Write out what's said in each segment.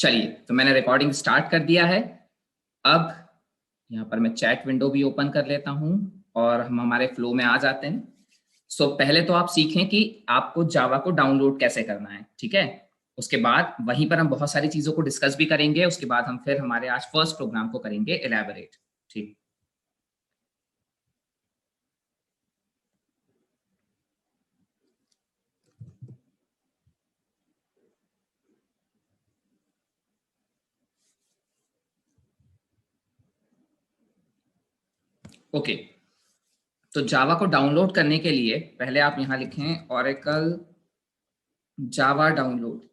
चलिए, तो मैंने रिकॉर्डिंग स्टार्ट कर दिया है। अब यहाँ पर मैं चैट विंडो भी ओपन कर लेता हूँ और हम हमारे फ्लो में आ जाते हैं। पहले तो आप सीखें कि आपको जावा को डाउनलोड कैसे करना है, ठीक है? उसके बाद वहीं पर हम बहुत सारी चीज़ों को डिस्कस भी करेंगे। उसके बाद हम फिर हमारे आज फर्स्ट प्रोग्राम को करेंगे इलैबोरेट, ठीक? ओके, तो जावा को डाउनलोड करने के लिए पहले आप यहाँ लिखें ओरेकल जावा डाउनलोड।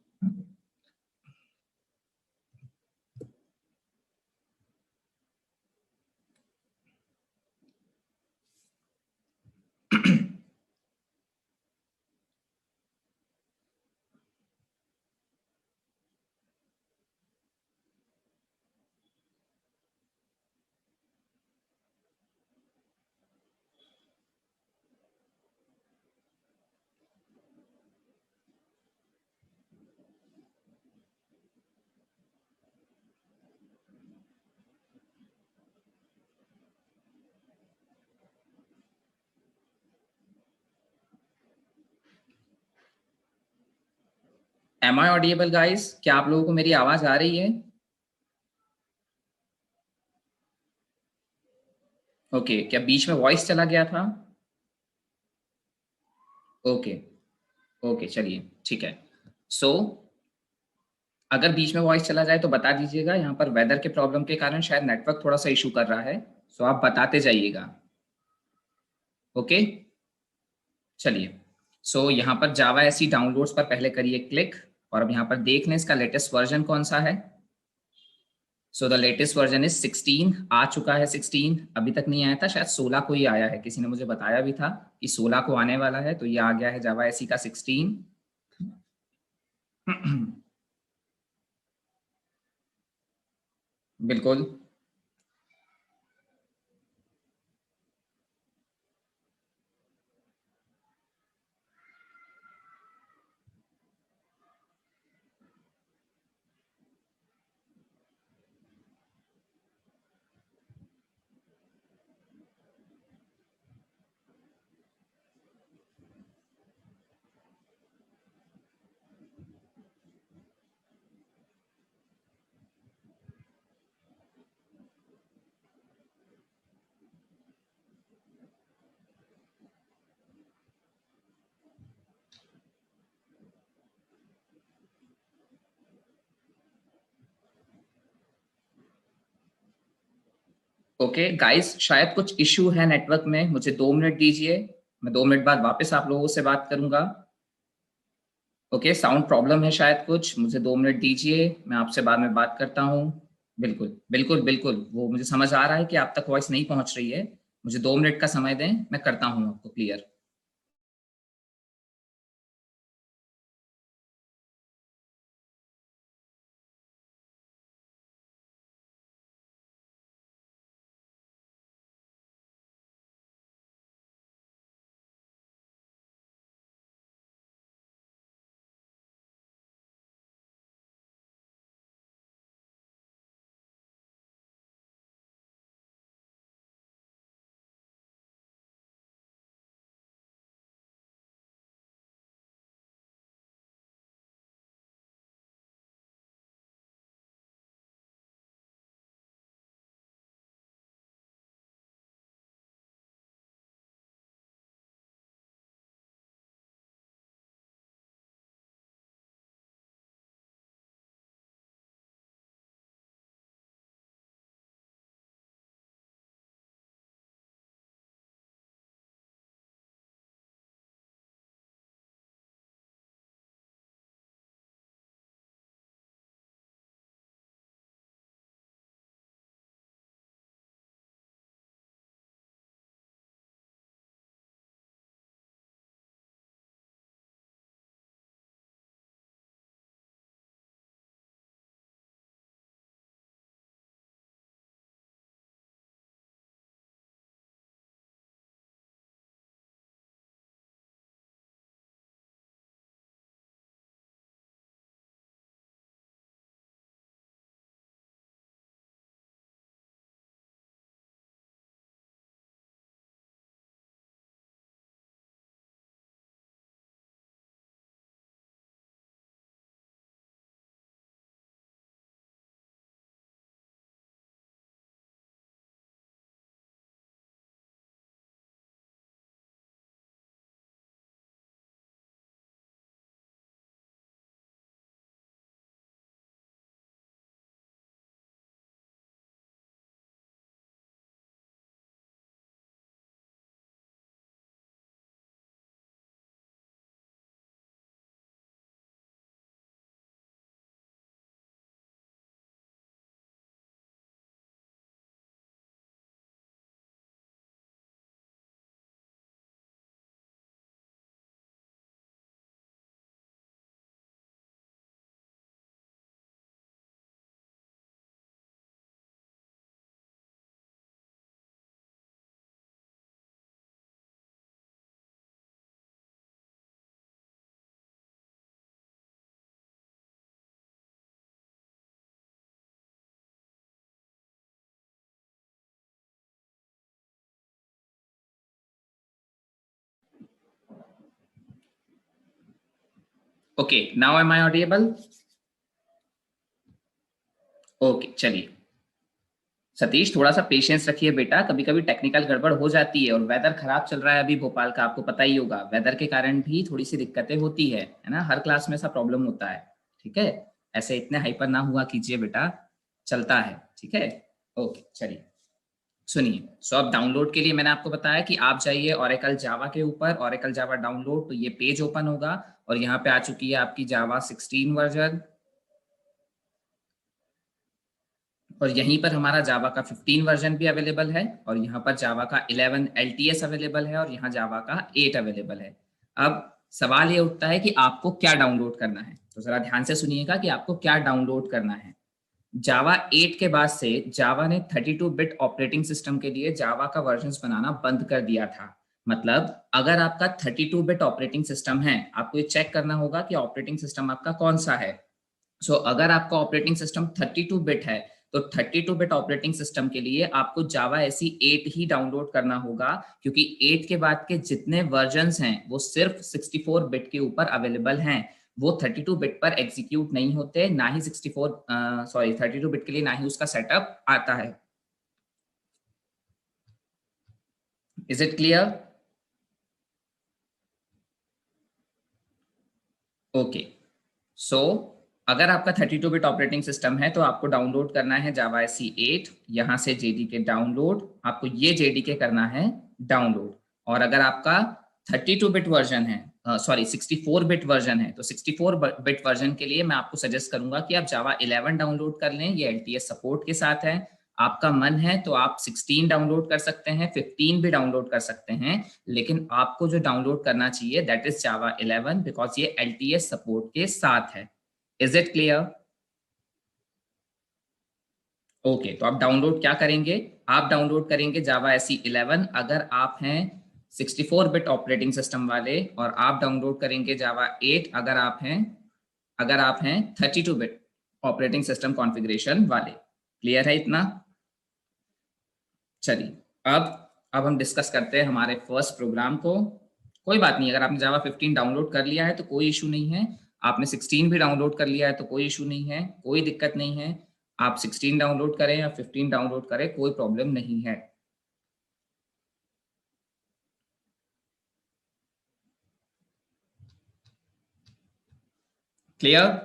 एम आई ऑडिएबल गाइस? क्या आप लोगों को मेरी आवाज आ रही है? ओके, क्या बीच में वॉइस चला गया था? ओके, ओके, चलिए, ठीक है। सो अगर बीच में वॉइस चला जाए तो बता दीजिएगा। यहाँ पर वेदर के प्रॉब्लम के कारण शायद नेटवर्क थोड़ा सा इशू कर रहा है, सो आप बताते जाइएगा। ओके, चलिए। यहाँ पर जावा एसई डाउनलोड्स पर पहले करिए क्लिक और अब यहाँ पर देख लें इसका लेटेस्ट वर्जन कौन सा है। The latest version is 16। आ चुका है 16, अभी तक नहीं आया था, शायद 16 को ही आया है। किसी ने मुझे बताया भी था कि 16 को आने वाला है, तो ये आ गया है जावा एसई का 16। बिल्कुल। ओके गाइस, शायद कुछ इशू है नेटवर्क में, मुझे 2 मिनट दीजिए। मैं 2 मिनट बाद वापस आप लोगों से बात करूंगा। ओके, साउंड प्रॉब्लम है शायद कुछ, मुझे 2 मिनट दीजिए, मैं आपसे बाद में बात करता हूँ। बिल्कुल, बिल्कुल, बिल्कुल, वो मुझे समझ आ रहा है कि आप तक वॉइस नहीं पहुंच रही है। मुझे 2 मिनट का समय दें, मैं करता हूँ आपको क्लियर। ओके, नाउ एम आई ऑडिएबल? ओके, चलिए सतीश, थोड़ा सा पेशेंस रखिए बेटा, कभी कभी टेक्निकल गड़बड़ हो जाती है और वेदर खराब चल रहा है अभी भोपाल का, आपको पता ही होगा, वेदर के कारण भी थोड़ी सी दिक्कतें होती है ना, हर क्लास में ऐसा प्रॉब्लम होता है। ठीक है, ऐसे इतने हाइपर ना हुआ कीजिए बेटा, चलता है। ठीक है, ओके चलिए सुनिए। सो अब डाउनलोड के लिए मैंने आपको बताया कि आप जाइए ओरेकल जावा के ऊपर, ओरेकल जावा डाउनलोड, तो ये पेज ओपन होगा और यहाँ पे आ चुकी है आपकी जावा 16 वर्जन, और यहीं पर हमारा जावा का 15 वर्जन भी अवेलेबल है, और यहाँ पर जावा का 11 LTS अवेलेबल है, और यहाँ जावा का 8 अवेलेबल है। अब सवाल ये उठता है कि आपको क्या डाउनलोड करना है, तो जरा ध्यान से सुनिएगा कि आपको क्या डाउनलोड करना है। जावा 8 के बाद से जावा ने 32 बिट ऑपरेटिंग सिस्टम के लिए जावा का वर्जन बनाना बंद कर दिया था। मतलब अगर आपका 32 बिट ऑपरेटिंग सिस्टम है, आपको ये चेक करना होगा कि ऑपरेटिंग सिस्टम आपका कौन सा है। अगर आपका ऑपरेटिंग सिस्टम 32 बिट है, तो 32 बिट ऑपरेटिंग सिस्टम के लिए आपको जावा एसी 8 ही डाउनलोड करना होगा, क्योंकि 8 के बाद के जितने वर्जन्स हैं वो सिर्फ 64 बिट के ऊपर अवेलेबल हैं, वो 32 बिट पर एग्जीक्यूट नहीं होते, ना ही 32 बिट के लिए ना ही उसका सेटअप आता है। Is it clear? ओके, सो अगर आपका 32 बिट ऑपरेटिंग सिस्टम है तो आपको डाउनलोड करना है जावा एसी 8, यहां से जेडीके डाउनलोड, आपको ये जेडीके करना है डाउनलोड। और अगर आपका 32 बिट वर्जन है, 64 बिट वर्जन है, तो 64 बिट वर्जन के लिए मैं आपको सजेस्ट करूंगा कि आप जावा 11 डाउनलोड कर लें, ये एलटीएस सपोर्ट के साथ है। आपका मन है तो आप 16 डाउनलोड कर सकते हैं, 15 भी डाउनलोड कर सकते हैं, लेकिन आपको जो डाउनलोड करना चाहिए दैट इज जावा 11, बिकॉज ये एलटीएस सपोर्ट के साथ है। Is it clear? ओके, तो आप डाउनलोड क्या करेंगे? आप डाउनलोड करेंगे जावा एसी 11 अगर आप हैं 64 बिट ऑपरेटिंग सिस्टम वाले, और आप डाउनलोड करेंगे जावा 8 अगर आप हैं 32 बिट ऑपरेटिंग सिस्टम कॉन्फ़िगरेशन वाले। क्लियर है इतना? चलिए अब हम डिस्कस करते हैं हमारे फर्स्ट प्रोग्राम को। कोई बात नहीं, अगर आपने जावा 15 डाउनलोड कर लिया है तो कोई इशू नहीं है, आपने 16 भी डाउनलोड कर लिया है तो कोई इशू नहीं है, कोई दिक्कत नहीं है। आप 16 डाउनलोड करें या 15 डाउनलोड करें, कोई प्रॉब्लम नहीं है। क्लियर?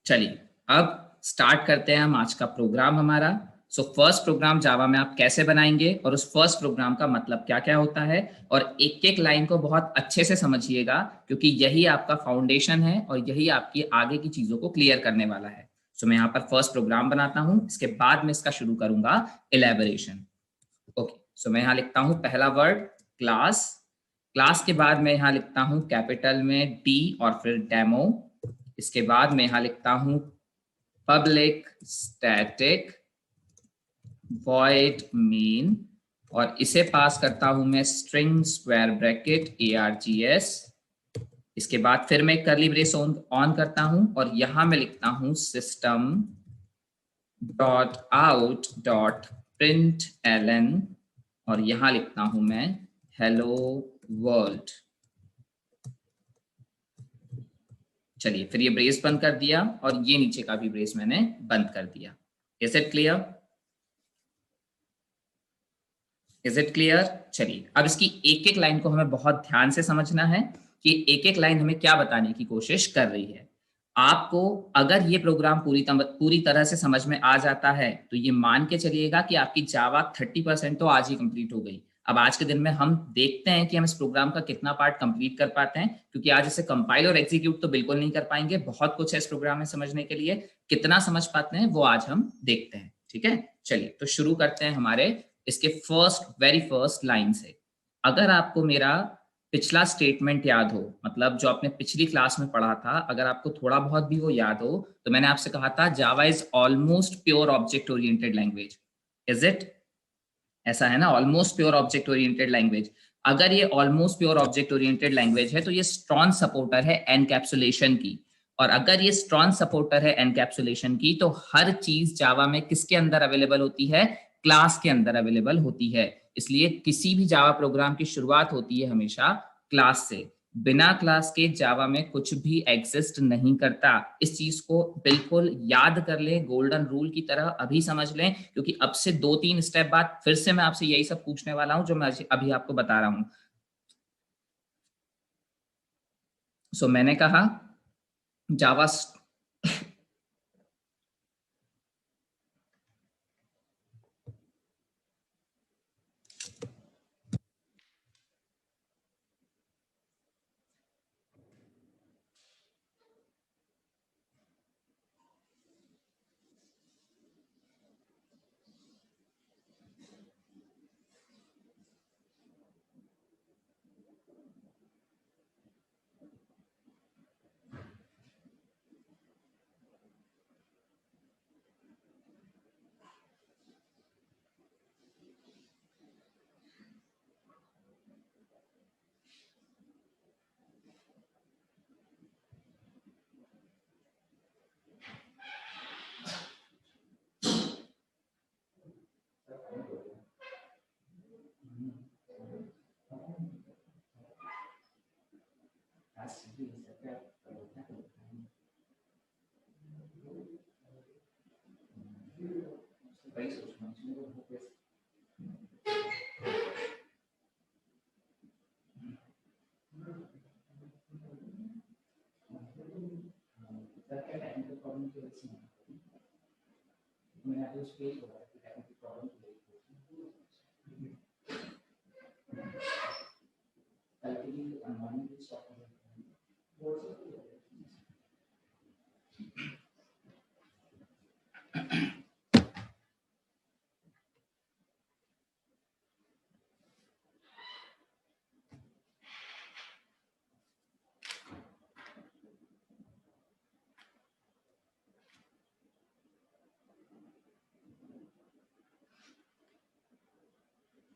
चलिए अब स्टार्ट करते हैं हम आज का प्रोग्राम हमारा। फर्स्ट प्रोग्राम जावा में आप कैसे बनाएंगे और उस फर्स्ट प्रोग्राम का मतलब क्या क्या होता है, और एक एक लाइन को बहुत अच्छे से समझिएगा, क्योंकि यही आपका फाउंडेशन है और यही आपकी आगे की चीजों को क्लियर करने वाला है। मैं यहाँ पर फर्स्ट प्रोग्राम बनाता हूँ, इसके बाद में इसका शुरू करूंगा इलेबोरेशन। ओके, मैं यहाँ लिखता हूँ पहला वर्ड क्लास, क्लास के बाद मैं यहाँ लिखता हूँ कैपिटल में डी और फिर डेमो। इसके बाद मैं यहाँ लिखता हूँ पब्लिक स्टैटिक वॉइड मेन, और इसे पास करता हूं मैं स्ट्रिंग स्क्वायर ब्रैकेट args। इसके बाद फिर मैं कर्ली ब्रेस ऑन करता हूं और यहां मैं लिखता हूं system dot out dot println, और यहां लिखता हूं मैं हेलो वर्ल्ड। चलिए फिर ये ब्रेस बंद कर दिया और ये नीचे का भी ब्रेस मैंने बंद कर दिया। Is it clear? Is it clear? चलिए अब इसकी एक एक लाइन को हमें बहुत ध्यान से समझना है कि एक एक लाइन हमें क्या बताने की कोशिश कर रही है। आपको अगर ये प्रोग्राम पूरी तरह से समझ में आ जाता है तो ये मान के चलिएगा कि आपकी जावा 30% तो आज ही कंप्लीट हो गई। अब आज के दिन में हम देखते हैं कि हम इस प्रोग्राम का कितना पार्ट कंप्लीट कर पाते हैं, क्योंकि आज इसे कंपाइल और एग्जीक्यूट तो बिल्कुल नहीं कर पाएंगे, बहुत कुछ है इस प्रोग्राम में समझने के लिए। कितना समझ पाते हैं वो आज हम देखते हैं। ठीक है, चलिए तो शुरू करते हैं हमारे इसके वेरी फर्स्ट लाइन से। अगर आपको मेरा पिछला स्टेटमेंट याद हो, मतलब जो आपने पिछली क्लास में पढ़ा था, अगर आपको थोड़ा बहुत भी वो याद हो, तो मैंने आपसे कहा था Java is almost pure object oriented language. Is it? ऐसा है ना, almost pure object oriented language. अगर ये almost pure object oriented language है तो ये स्ट्रॉन्ग सपोर्टर है एनकैप्सुलेशन की, और अगर ये स्ट्रॉन्ग सपोर्टर है एनकैप्सुलेशन की, तो हर चीज जावा में किसके अंदर अवेलेबल होती है? क्लास के अंदर अवेलेबल होती है। इसलिए किसी भी जावा प्रोग्राम की शुरुआत होती है हमेशा क्लास से। बिना क्लास के जावा में कुछ भी एग्जिस्ट नहीं करता। इस चीज को बिल्कुल याद कर लें, गोल्डन रूल की तरह अभी समझ लें, क्योंकि अब से 2-3 स्टेप बाद फिर से मैं आपसे यही सब पूछने वाला हूं जो मैं अभी आपको बता रहा हूं। सो मैंने कहा जावा।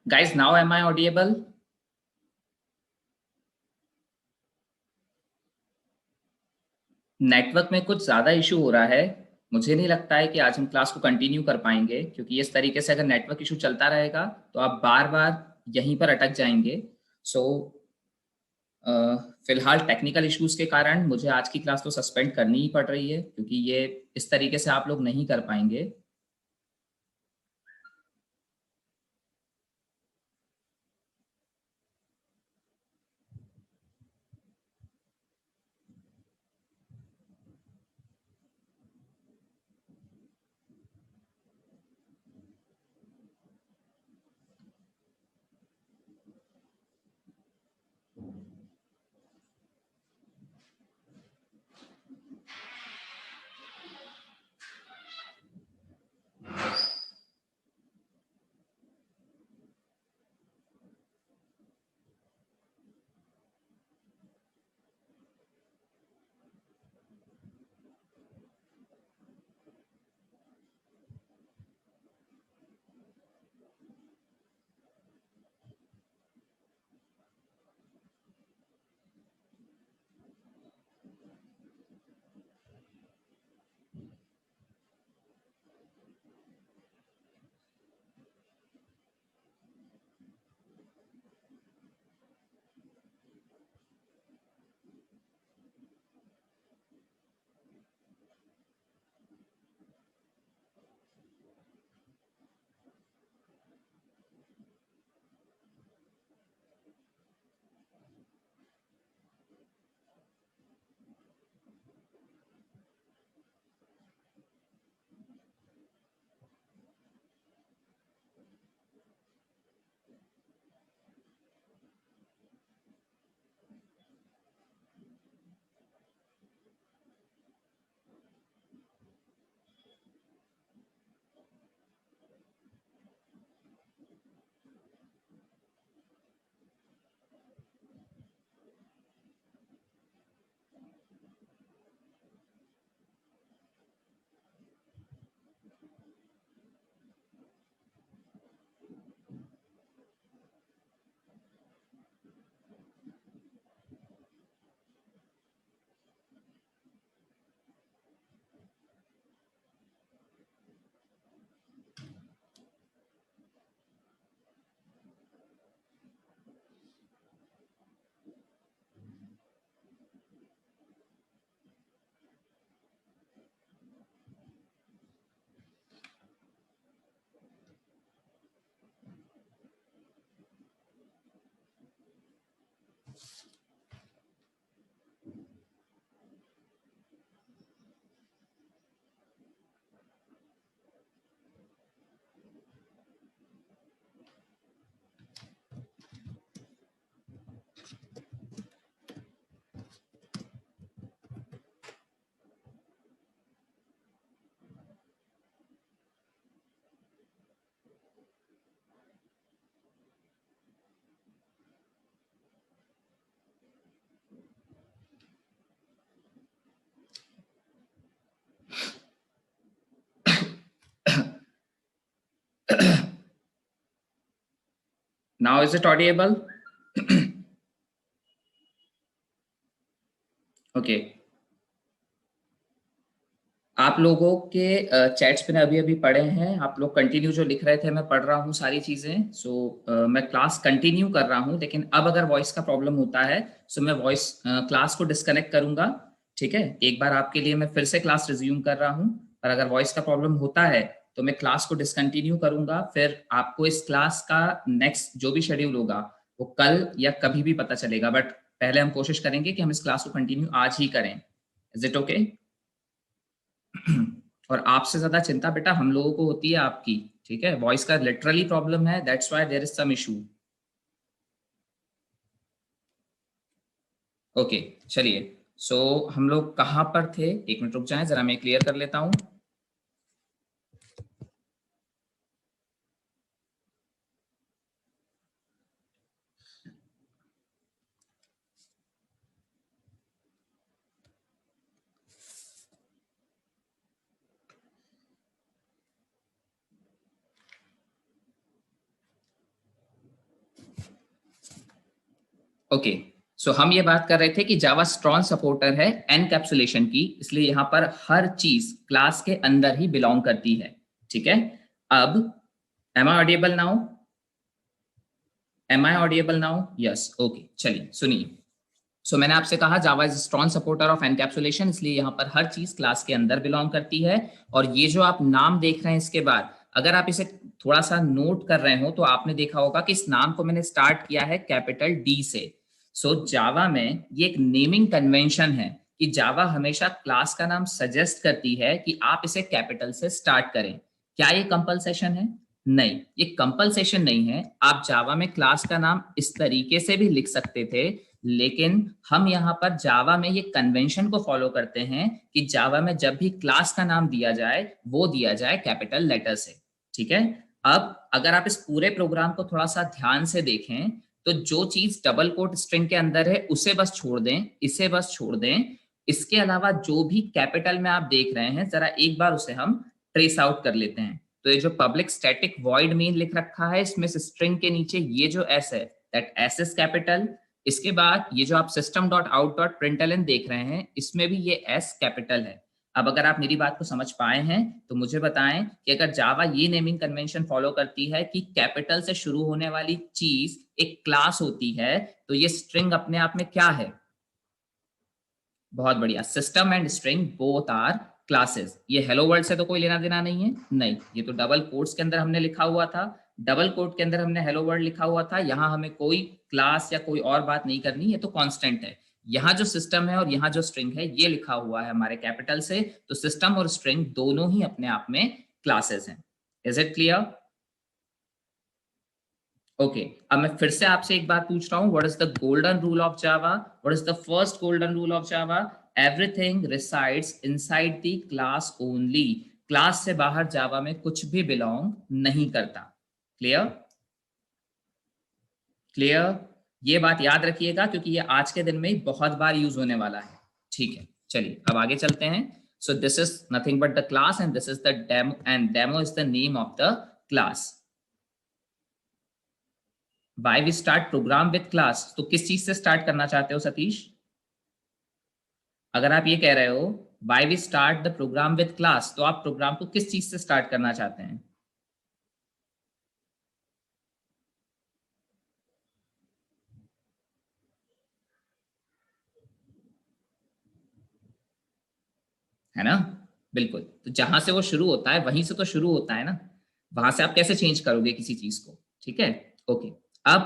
Guys, now am I audible? Network में कुछ ज़्यादा इशू हो रहा है। मुझे नहीं लगता है कि आज हम क्लास को कंटिन्यू कर पाएंगे, क्योंकि इस तरीके से अगर नेटवर्क इशू चलता रहेगा तो आप बार बार यहीं पर अटक जाएंगे। सो फिलहाल टेक्निकल इश्यूज के कारण मुझे आज की क्लास तो सस्पेंड करनी ही पड़ रही है, क्योंकि ये इस तरीके से आप लोग नहीं कर पाएंगे। Now is it audible? Okay. आप लोगों के चैट्स पे अभी अभी पढ़े हैं, आप लोग कंटिन्यू जो लिख रहे थे मैं पढ़ रहा हूँ सारी चीजें। मैं क्लास कंटिन्यू कर रहा हूँ, लेकिन अब अगर वॉइस का प्रॉब्लम होता है तो मैं वॉइस क्लास को डिस्कनेक्ट करूंगा। ठीक है, एक बार आपके लिए मैं फिर से क्लास रिज्यूम कर रहा हूँ। और अगर वॉइस का प्रॉब्लम होता है तो मैं क्लास को डिसकंटिन्यू करूंगा, फिर आपको इस क्लास का नेक्स्ट जो भी शेड्यूल होगा वो कल या कभी भी पता चलेगा। बट पहले हम कोशिश करेंगे कि हम इस क्लास को कंटिन्यू आज ही करें। Is it okay? और आपसे ज्यादा चिंता बेटा हम लोगों को होती है आपकी। ठीक है, वॉइस का लिटरली प्रॉब्लम है, that's why there is some issue. Okay, चलिए। हम लोग कहाँ पर थे? एक मिनट रुक जाएं, जरा मैं क्लियर कर लेता हूँ। ओके, हम ये बात कर रहे थे कि जावा स्ट्रॉन्ग सपोर्टर है एनकैप्सुलेशन की, इसलिए यहाँ पर हर चीज क्लास के अंदर ही बिलोंग करती है। ठीक है, अब एम आई ऑडिएबल नाउ? एम आई ऑडिएबल नाउ? Yes, okay. चलिए सुनिए। मैंने आपसे कहा Java is strong supporter of encapsulation, इसलिए यहाँ पर हर चीज क्लास के अंदर बिलोंग करती है। और ये जो आप नाम देख रहे हैं इसके बाद, अगर आप इसे थोड़ा सा नोट कर रहे हो तो आपने देखा होगा कि इस नाम को मैंने स्टार्ट किया है कैपिटल डी से। जावा में ये एक नेमिंग कन्वेंशन है कि जावा हमेशा क्लास का नाम सजेस्ट करती है कि आप इसे कैपिटल से स्टार्ट करें। क्या ये कंपलसेशन है? नहीं, ये कंपलसेशन नहीं है। आप जावा में क्लास का नाम इस तरीके से भी लिख सकते थे, लेकिन हम यहाँ पर जावा में ये कन्वेंशन को फॉलो करते हैं कि जावा में जब भी क्लास का नाम दिया जाए वो दिया जाए कैपिटल लेटर से। ठीक है, अब अगर आप इस पूरे प्रोग्राम को थोड़ा सा ध्यान से देखें तो जो चीज डबल कोट स्ट्रिंग के अंदर है उसे बस छोड़ दें, इसे बस छोड़ दें। इसके अलावा जो भी कैपिटल में आप देख रहे हैं, जरा एक बार उसे हम ट्रेस आउट कर लेते हैं। तो ये जो पब्लिक स्टैटिक वॉइड मेन लिख रखा है, इसमें से स्ट्रिंग के नीचे ये जो एस है, दैट एस इज कैपिटल। इसके बाद ये जो आप system dot out dot println देख रहे हैं, इसमें भी ये एस कैपिटल है। अब अगर आप मेरी बात को समझ पाए हैं तो मुझे बताएं कि अगर जावा ये नेमिंग कन्वेंशन फॉलो करती है कि कैपिटल से शुरू होने वाली चीज एक क्लास होती है, तो ये स्ट्रिंग अपने आप में क्या है? बहुत बढ़िया, system and string both are classes. ये हेलो वर्ल्ड से तो कोई लेना देना नहीं है, नहीं, ये तो डबल कोट्स के अंदर हमने लिखा हुआ था, डबल कोट के अंदर हमने हेलो वर्ल्ड लिखा हुआ था। यहाँ हमें कोई क्लास या कोई और बात नहीं करनी, ये तो कांस्टेंट है। यहाँ जो सिस्टम है और यहाँ जो स्ट्रिंग है ये लिखा हुआ है हमारे कैपिटल से, तो सिस्टम और स्ट्रिंग दोनों ही अपने आप में क्लासेस हैं। Is it clear? ओके, अब मैं फिर से आपसे एक बात पूछ रहा हूँ, what is the golden rule of Java? What is the first golden rule of Java? Everything resides inside the class only. Class से बाहर जावा में कुछ भी बिलोंग नहीं करता। क्लियर? क्लियर? ये बात याद रखिएगा क्योंकि ये आज के दिन में बहुत बार यूज होने वाला है। ठीक है, चलिए अब आगे चलते हैं। So this is nothing but the class and this is the demo, and demo is the name of the class. Why we start program with class? तो किस चीज से स्टार्ट करना चाहते हो सतीश? अगर आप ये कह रहे हो why we start the program with class, तो आप प्रोग्राम को किस चीज से स्टार्ट करना चाहते हैं? है ना? बिल्कुल, तो जहां से वो शुरू होता है वहीं से तो शुरू होता है ना, वहां से आप कैसे चेंज करोगे किसी चीज को? ठीक है, ओके। अब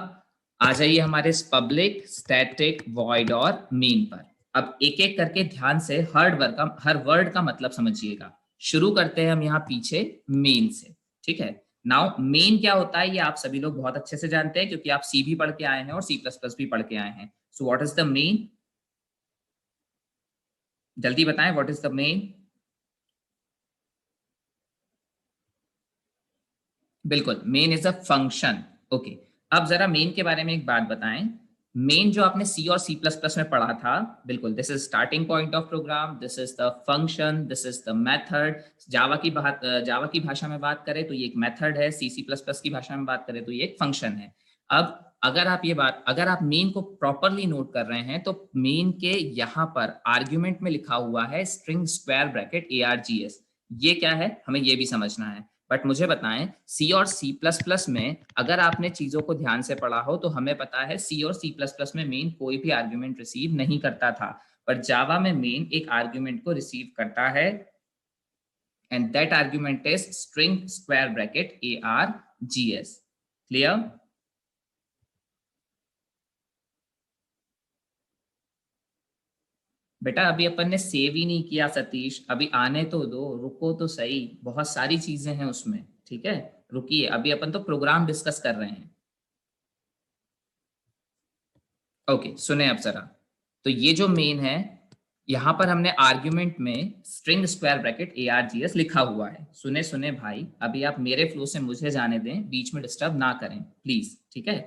आ जाइए हमारे इस पब्लिक स्टैटिक वॉइड और मेन पर। अब एक एक करके ध्यान से हर वर्ड का मतलब समझिएगा। शुरू करते हैं हम यहाँ पीछे मेन से। ठीक है, नाउ मेन क्या होता है ये आप सभी लोग बहुत अच्छे से जानते हैं क्योंकि आप सी भी पढ़ के आए हैं और सी प्लस प्लस भी पढ़ के आए हैं। So what is the main? जल्दी बताएं, व्हाट इज द मेन? बिल्कुल, main is a function. Okay, अब जरा मेन के बारे में एक बात बताएं। मेन जो आपने सी और सी प्लस प्लस में पढ़ा था, बिल्कुल, this is starting point of program, this is the function, this is the method. Java की भाषा में बात करें तो ये एक मेथड है, सी सी प्लस प्लस की भाषा में बात करें तो ये एक फंक्शन है। अब अगर आप मेन को प्रॉपरली नोट कर रहे हैं तो मेन के यहाँ पर आर्ग्यूमेंट में लिखा हुआ है स्ट्रिंग स्क्वायर ब्रैकेट ARGS। ये क्या है हमें ये भी समझना है। बट मुझे बताएं सी और सी प्लस प्लस में अगर आपने चीजों को ध्यान से पढ़ा हो तो हमें पता है सी और सी प्लस प्लस में मेन कोई भी आर्ग्यूमेंट रिसीव नहीं करता था, पर जावा में मेन एक आर्ग्यूमेंट को रिसीव करता है and that argument is string square bracket ARGS। clear? बेटा अभी अपन ने सेव ही नहीं किया सतीश, अभी आने तो दो, रुको तो सही, बहुत सारी चीजें हैं उसमें। ठीक है रुकिए, अभी अपन तो प्रोग्राम डिस्कस कर रहे हैं। ओके सुने अब जरा, तो ये जो मेन है यहाँ पर हमने आर्ग्यूमेंट में स्ट्रिंग स्क्वायर ब्रैकेट ARGS लिखा हुआ है। सुने सुने भाई, अभी आप मेरे फ्लो से मुझे जाने दें, बीच में डिस्टर्ब ना करें प्लीज। ठीक है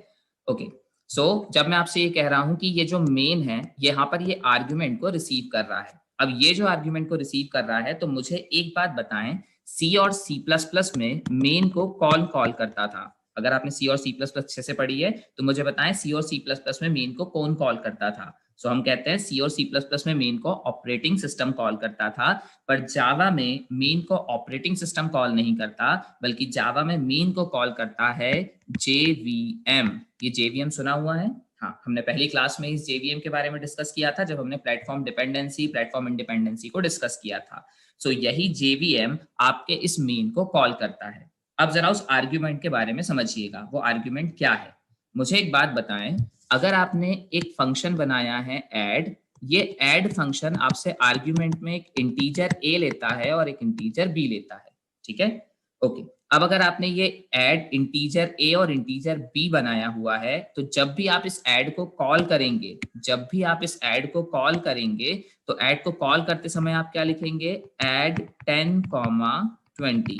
ओके सो जब मैं आपसे ये कह रहा हूं कि ये जो मेन है यहाँ पर ये आर्ग्यूमेंट को रिसीव कर रहा है। अब ये जो आर्ग्यूमेंट को रिसीव कर रहा है तो मुझे एक बात बताएं, सी और सी प्लस प्लस में मेन को कॉल कॉल करता था। अगर आपने सी और सी प्लस प्लस अच्छे से पढ़ी है तो मुझे बताएं सी और सी प्लस प्लस में मेन को कौन कॉल करता था। सो हम कहते हैं सी और सी प्लस प्लस में मेन को ऑपरेटिंग सिस्टम कॉल करता था, पर जावा में मेन को ऑपरेटिंग सिस्टम कॉल नहीं करता, बल्कि जावा में मेन को कॉल करता है JVM। ये JVM सुना हुआ है? हाँ, हमने पहली क्लास में इस JVM के बारे में डिस्कस किया था जब हमने प्लेटफॉर्म डिपेंडेंसी प्लेटफॉर्म इंडिपेंडेंसी को डिस्कस किया था। सो यही JVM आपके इस मेन को कॉल करता है। अब जरा उस आर्ग्यूमेंट के बारे में समझिएगा, वो आर्ग्यूमेंट क्या है। मुझे एक बात बताएं, अगर आपने एक फंक्शन बनाया है ऐड, ये ऐड फंक्शन आपसे आर्ग्यूमेंट में एक इंटीजर a लेता है और एक इंटीजर b लेता है। ठीक है ओके अब अगर आपने ये ऐड इंटीजर a और इंटीजर b बनाया हुआ है तो जब भी आप इस ऐड को कॉल करेंगे, तो ऐड को कॉल करते समय आप क्या लिखेंगे, ऐड 10, 20।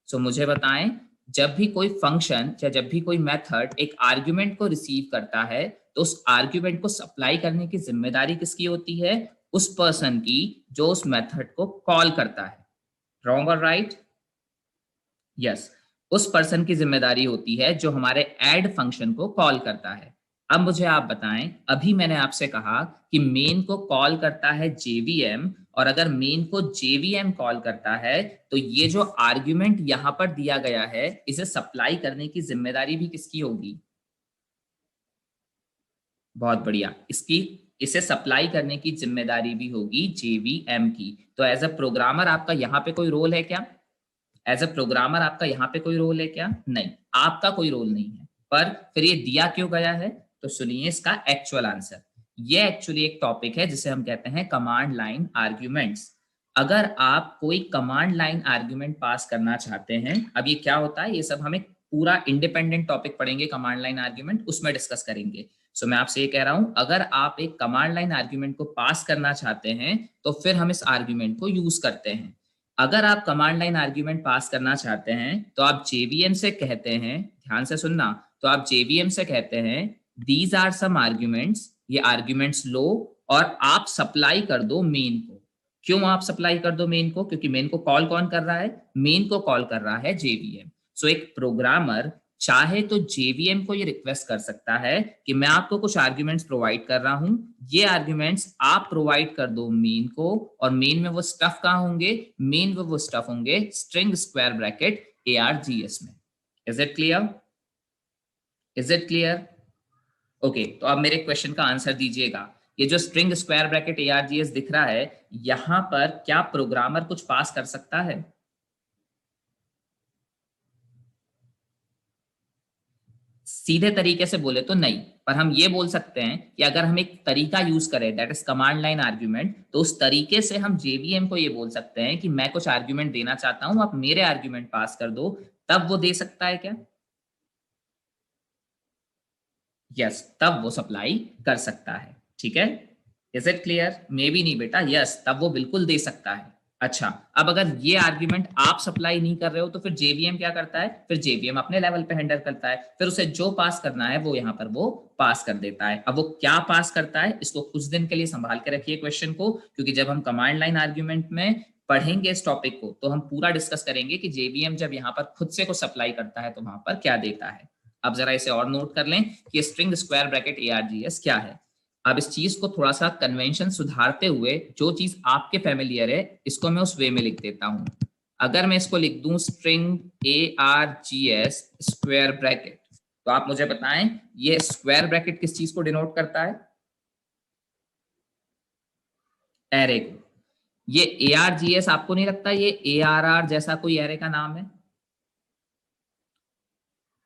सो मुझे बताएं जब भी कोई फंक्शन या जब भी कोई मेथड एक आर्ग्यूमेंट को रिसीव करता है तो उस आर्ग्यूमेंट को सप्लाई करने की जिम्मेदारी किसकी होती है, उस पर्सन की जो उस मेथड को कॉल करता है। रॉन्ग और राइट? यस, उस पर्सन की जिम्मेदारी होती है जो हमारे ऐड फंक्शन को कॉल करता है। अब मुझे आप बताएं, अभी मैंने आपसे कहा कि मेन को कॉल करता है JVM, और अगर मेन को JVM कॉल करता है तो ये जो आर्ग्यूमेंट यहां पर दिया गया है इसे सप्लाई करने की जिम्मेदारी भी किसकी होगी? बहुत बढ़िया, इसे सप्लाई करने की जिम्मेदारी भी होगी JVM की। तो एज अ प्रोग्रामर आपका यहाँ पे कोई रोल है क्या? एज अ प्रोग्रामर आपका यहाँ पे कोई रोल है क्या? नहीं, आपका कोई रोल नहीं है। पर फिर ये दिया क्यों गया है? तो सुनिए इसका एक्चुअल आंसर। ये एक्चुअली एक टॉपिक है जिसे हम कहते हैं कमांड लाइन आर्ग्यूमेंट्स। अगर आप कोई कमांड लाइन आर्ग्यूमेंट पास करना चाहते हैं, अब ये क्या होता है ये सब हम एक पूरा इंडिपेंडेंट टॉपिक पढ़ेंगे, कमांड लाइन आर्ग्यूमेंट उसमें डिस्कस करेंगे। सो मैं आपसे ये कह रहा हूं, अगर आप एक कमांड लाइन आर्ग्यूमेंट को पास करना चाहते हैं तो फिर हम इस आर्ग्यूमेंट को यूज करते हैं। अगर आप कमांड लाइन आर्ग्यूमेंट पास करना चाहते हैं तो आप JVM से कहते हैं, ध्यान से सुनना, तो आप JVM से कहते हैं दीज आर सम आर्ग्यूमेंट्स, ये आर्ग्यूमेंट्स लो और आप सप्लाई कर दो मेन को। क्यों आप सप्लाई कर दो मेन को? क्योंकि मेन को कॉल कौन कर रहा है? मेन को कॉल कर रहा है JVM। सो एक प्रोग्रामर चाहे तो JVM को ये रिक्वेस्ट कर सकता है कि मैं आपको कुछ आर्ग्यूमेंट्स प्रोवाइड कर रहा हूं, ये आर्ग्यूमेंट्स आप प्रोवाइड कर दो मेन को, और मेन में वो स्टफ कहाँ होंगे? मेन में वो स्टफ होंगे स्ट्रिंग स्क्वायर ब्रैकेट ARGS में। Is it clear? Is it clear? Okay तो अब मेरे क्वेश्चन का आंसर दीजिएगा। ये जो स्ट्रिंग स्क्वायर ब्रैकेट ARGS दिख रहा है, यहां पर क्या प्रोग्रामर कुछ पास कर सकता है? सीधे तरीके से बोले तो नहीं, पर हम ये बोल सकते हैं कि अगर हम एक तरीका यूज करें that is command line argument, तो उस तरीके से हम JVM को ये बोल सकते हैं कि मैं कुछ आर्ग्यूमेंट देना चाहता हूं, आप मेरे आर्ग्यूमेंट पास कर दो, तब वो दे सकता है क्या? यस, तब वो सप्लाई कर सकता है। ठीक है, is it clear? May be नहीं बेटा, यस तब वो बिल्कुल दे सकता है। अच्छा, अब अगर ये आर्ग्यूमेंट आप सप्लाई नहीं कर रहे हो तो फिर JVM क्या करता है? फिर JVM अपने लेवल पे हैंडल करता है, फिर उसे जो पास करना है वो यहाँ पर वो पास कर देता है। अब वो क्या पास करता है इसको कुछ दिन के लिए संभाल के रखिए क्वेश्चन को, क्योंकि जब हम कमांड लाइन आर्ग्यूमेंट में पढ़ेंगे इस टॉपिक को तो हम पूरा डिस्कस करेंगे कि JVM जब यहाँ पर खुद से को सप्लाई करता है तो वहां पर क्या देता है। अब जरा इसे और नोट कर लें कि स्ट्रिंग स्क्वायर ब्रैकेट ARGS क्या है। अब इस चीज को थोड़ा सा कन्वेंशन सुधारते हुए जो चीज आपके फेमिलियर है इसको मैं उस वे में लिख देता हूं। अगर मैं इसको लिख दूं स्ट्रिंग ARGS स्क्वायर ब्रैकेट, तो आप मुझे बताएं ये स्क्वायर ब्रैकेट किस चीज को डिनोट करता है? एरे को। ये ARGS आपको नहीं लगता ये ARR जैसा कोई एरे का नाम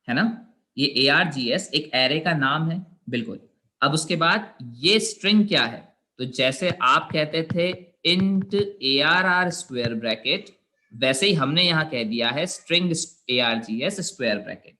है ना? ये ARGS एक एरे का नाम है, बिल्कुल। अब उसके बाद ये स्ट्रिंग क्या है? तो जैसे आप कहते थे इंट ARR स्क्वायर ब्रैकेट, वैसे ही हमने यहां कह दिया है स्ट्रिंग ARGS स्क्वायर ब्रैकेट।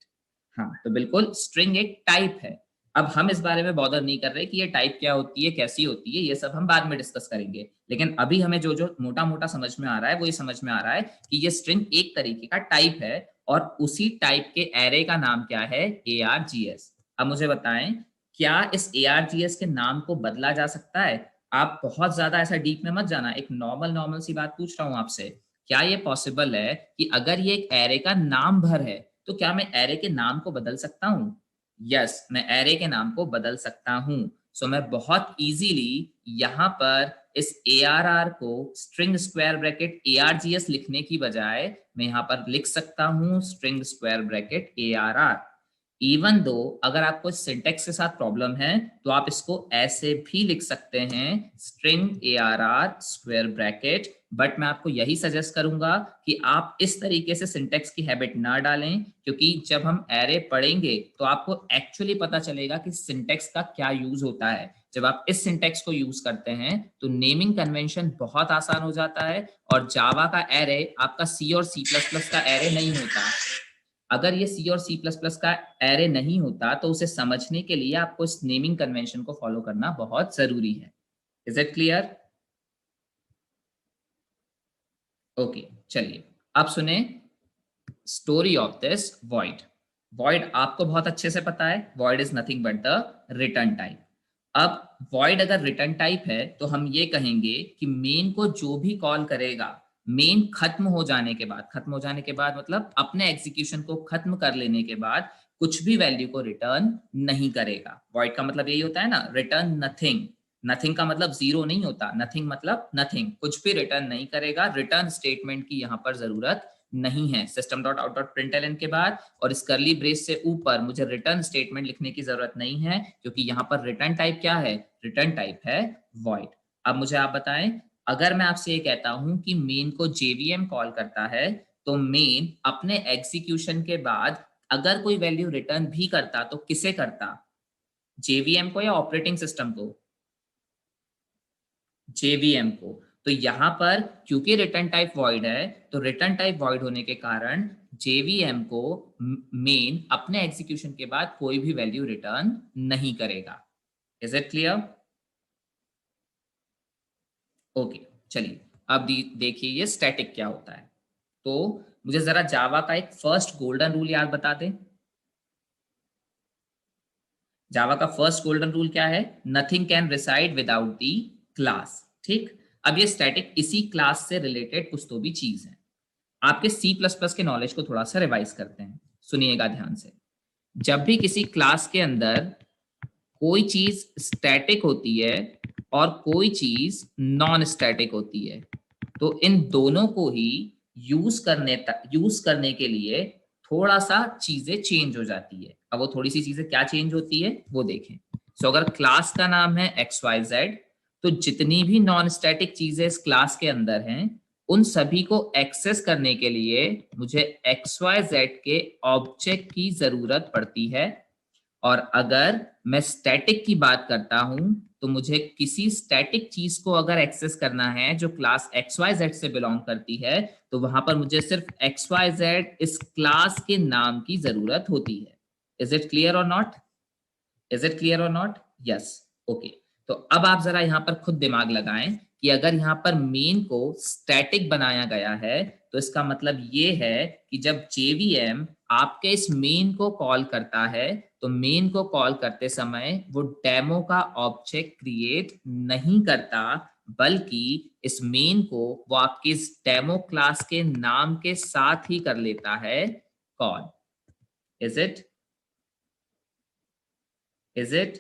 हाँ, तो बिल्कुल स्ट्रिंग एक टाइप है। अब हम इस बारे में बॉदर नहीं कर रहे कि ये टाइप क्या होती है, कैसी होती है, ये सब हम बाद में डिस्कस करेंगे। लेकिन अभी हमें जो जो मोटा मोटा समझ में आ रहा है वो ये समझ में आ रहा है कि ये स्ट्रिंग एक तरीके का टाइप है और उसी टाइप के एरे का नाम क्या है? ARGS। अब मुझे बताएं क्या इस ARGS के नाम को बदला जा सकता है? आप बहुत ज्यादा ऐसा डीप में मत जाना, एक नॉर्मल नॉर्मल सी बात पूछ रहा हूं आपसे। क्या ये पॉसिबल है कि अगर ये एक एरे का नाम भर है तो क्या मैं एरे के नाम को बदल सकता हूं? यस, मैं एरे के नाम को बदल सकता हूं। सो मैं बहुत इजीली यहां पर इस ARR को स्ट्रिंग स्क्वायर ब्रैकेट ARGS लिखने की बजाय मैं यहां पर लिख सकता हूं string square bracket ARR। Even though अगर आपको सिंटेक्स के साथ प्रॉब्लम है तो आप इसको ऐसे भी लिख सकते हैं string ARR square bracket. But मैं आपको यही सजेस्ट करूंगा कि आप इस तरीके से सिंटेक्स की हैबिट ना डालें, क्योंकि जब हम एरे पढ़ेंगे तो आपको एक्चुअली पता चलेगा कि सिंटेक्स का क्या यूज होता है। जब आप इस सिंटेक्स को यूज करते हैं तो नेमिंग कन्वेंशन बहुत आसान हो जाता है और जावा का एरे आपका C और C++ का एरे नहीं होता। अगर ये C और C++ का एरे नहीं होता तो उसे समझने के लिए आपको इस नेमिंग कन्वेंशन को फॉलो करना बहुत जरूरी है। Is it clear? ओके, चलिए अब सुने story of this void। void आपको बहुत अच्छे से पता है, void is nothing but the return type. अब void अगर रिटर्न टाइप है तो हम ये कहेंगे कि मेन को जो भी कॉल करेगा, मेन खत्म हो जाने के बाद, खत्म हो जाने के बाद मतलब अपने एग्जीक्यूशन को खत्म कर लेने के बाद कुछ भी वैल्यू को रिटर्न नहीं करेगा। void का मतलब यही होता है ना, रिटर्न नथिंग। नथिंग का मतलब जीरो नहीं होता, नथिंग मतलब नथिंग, कुछ भी रिटर्न नहीं करेगा। रिटर्न स्टेटमेंट की यहाँ पर जरूरत नहीं है। System dot out dot println के बाद और इस करली ब्रेस से ऊपर मुझे रिटर्न स्टेटमेंट लिखने की जरूरत नहीं है, क्योंकि यहाँ पर रिटर्न टाइप क्या है? रिटर्न टाइप है void। अब मुझे आप बताएं, अगर मैं आपसे ये कहता हूं कि मेन को JVM कॉल करता है तो मेन अपने एग्जीक्यूशन के बाद अगर कोई वैल्यू रिटर्न भी करता तो किसे करता? JVM को या ऑपरेटिंग सिस्टम को? JVM को। तो यहां पर क्योंकि रिटर्न टाइप void है तो रिटर्न टाइप void होने के कारण JVM को मेन अपने एग्जीक्यूशन के बाद कोई भी वैल्यू रिटर्न नहीं करेगा। Is it clear? ओके, चलिए अब देखिए ये स्टैटिक क्या होता है। तो मुझे जरा जावा का एक फर्स्ट गोल्डन रूल याद बता दें। जावा का फर्स्ट गोल्डन रूल क्या है? Nothing can reside without the class. ठीक, अब ये स्टैटिक इसी क्लास से रिलेटेड कुछ तो भी चीज है। आपके C++ के नॉलेज को थोड़ा सा रिवाइज करते हैं, सुनिएगा ध्यान से। जब भी किसी क्लास के अंदर कोई चीज स्टैटिक होती है और कोई चीज नॉन स्टैटिक होती है तो इन दोनों को ही यूज करने के लिए थोड़ा सा चीजें चेंज हो जाती है। अब वो थोड़ी सी चीजें क्या चेंज होती है वो देखें। सो अगर क्लास का नाम है XYZ तो जितनी भी नॉन स्टैटिक चीजें इस क्लास के अंदर हैं उन सभी को एक्सेस करने के लिए मुझे XYZ के ऑब्जेक्ट की जरूरत पड़ती है। और अगर मैं स्टैटिक की बात करता हूं तो मुझे किसी स्टैटिक चीज को अगर एक्सेस करना है जो क्लास XYZ से बिलोंग करती है तो वहां पर मुझे सिर्फ XYZ इस क्लास के नाम की जरूरत होती है। इज इट क्लियर और नॉट? इज इट क्लियर और नॉट? यस। ओके, तो अब आप जरा यहां पर खुद दिमाग लगाएं कि अगर यहां पर मेन को स्टैटिक बनाया गया है तो इसका मतलब ये है कि जब JVM आपके इस मेन को कॉल करता है तो मेन को कॉल करते समय वो डेमो का ऑब्जेक्ट क्रिएट नहीं करता, बल्कि इस मेन को वो आपके इस डेमो क्लास के नाम के साथ ही कर लेता है call. Is it? Is it?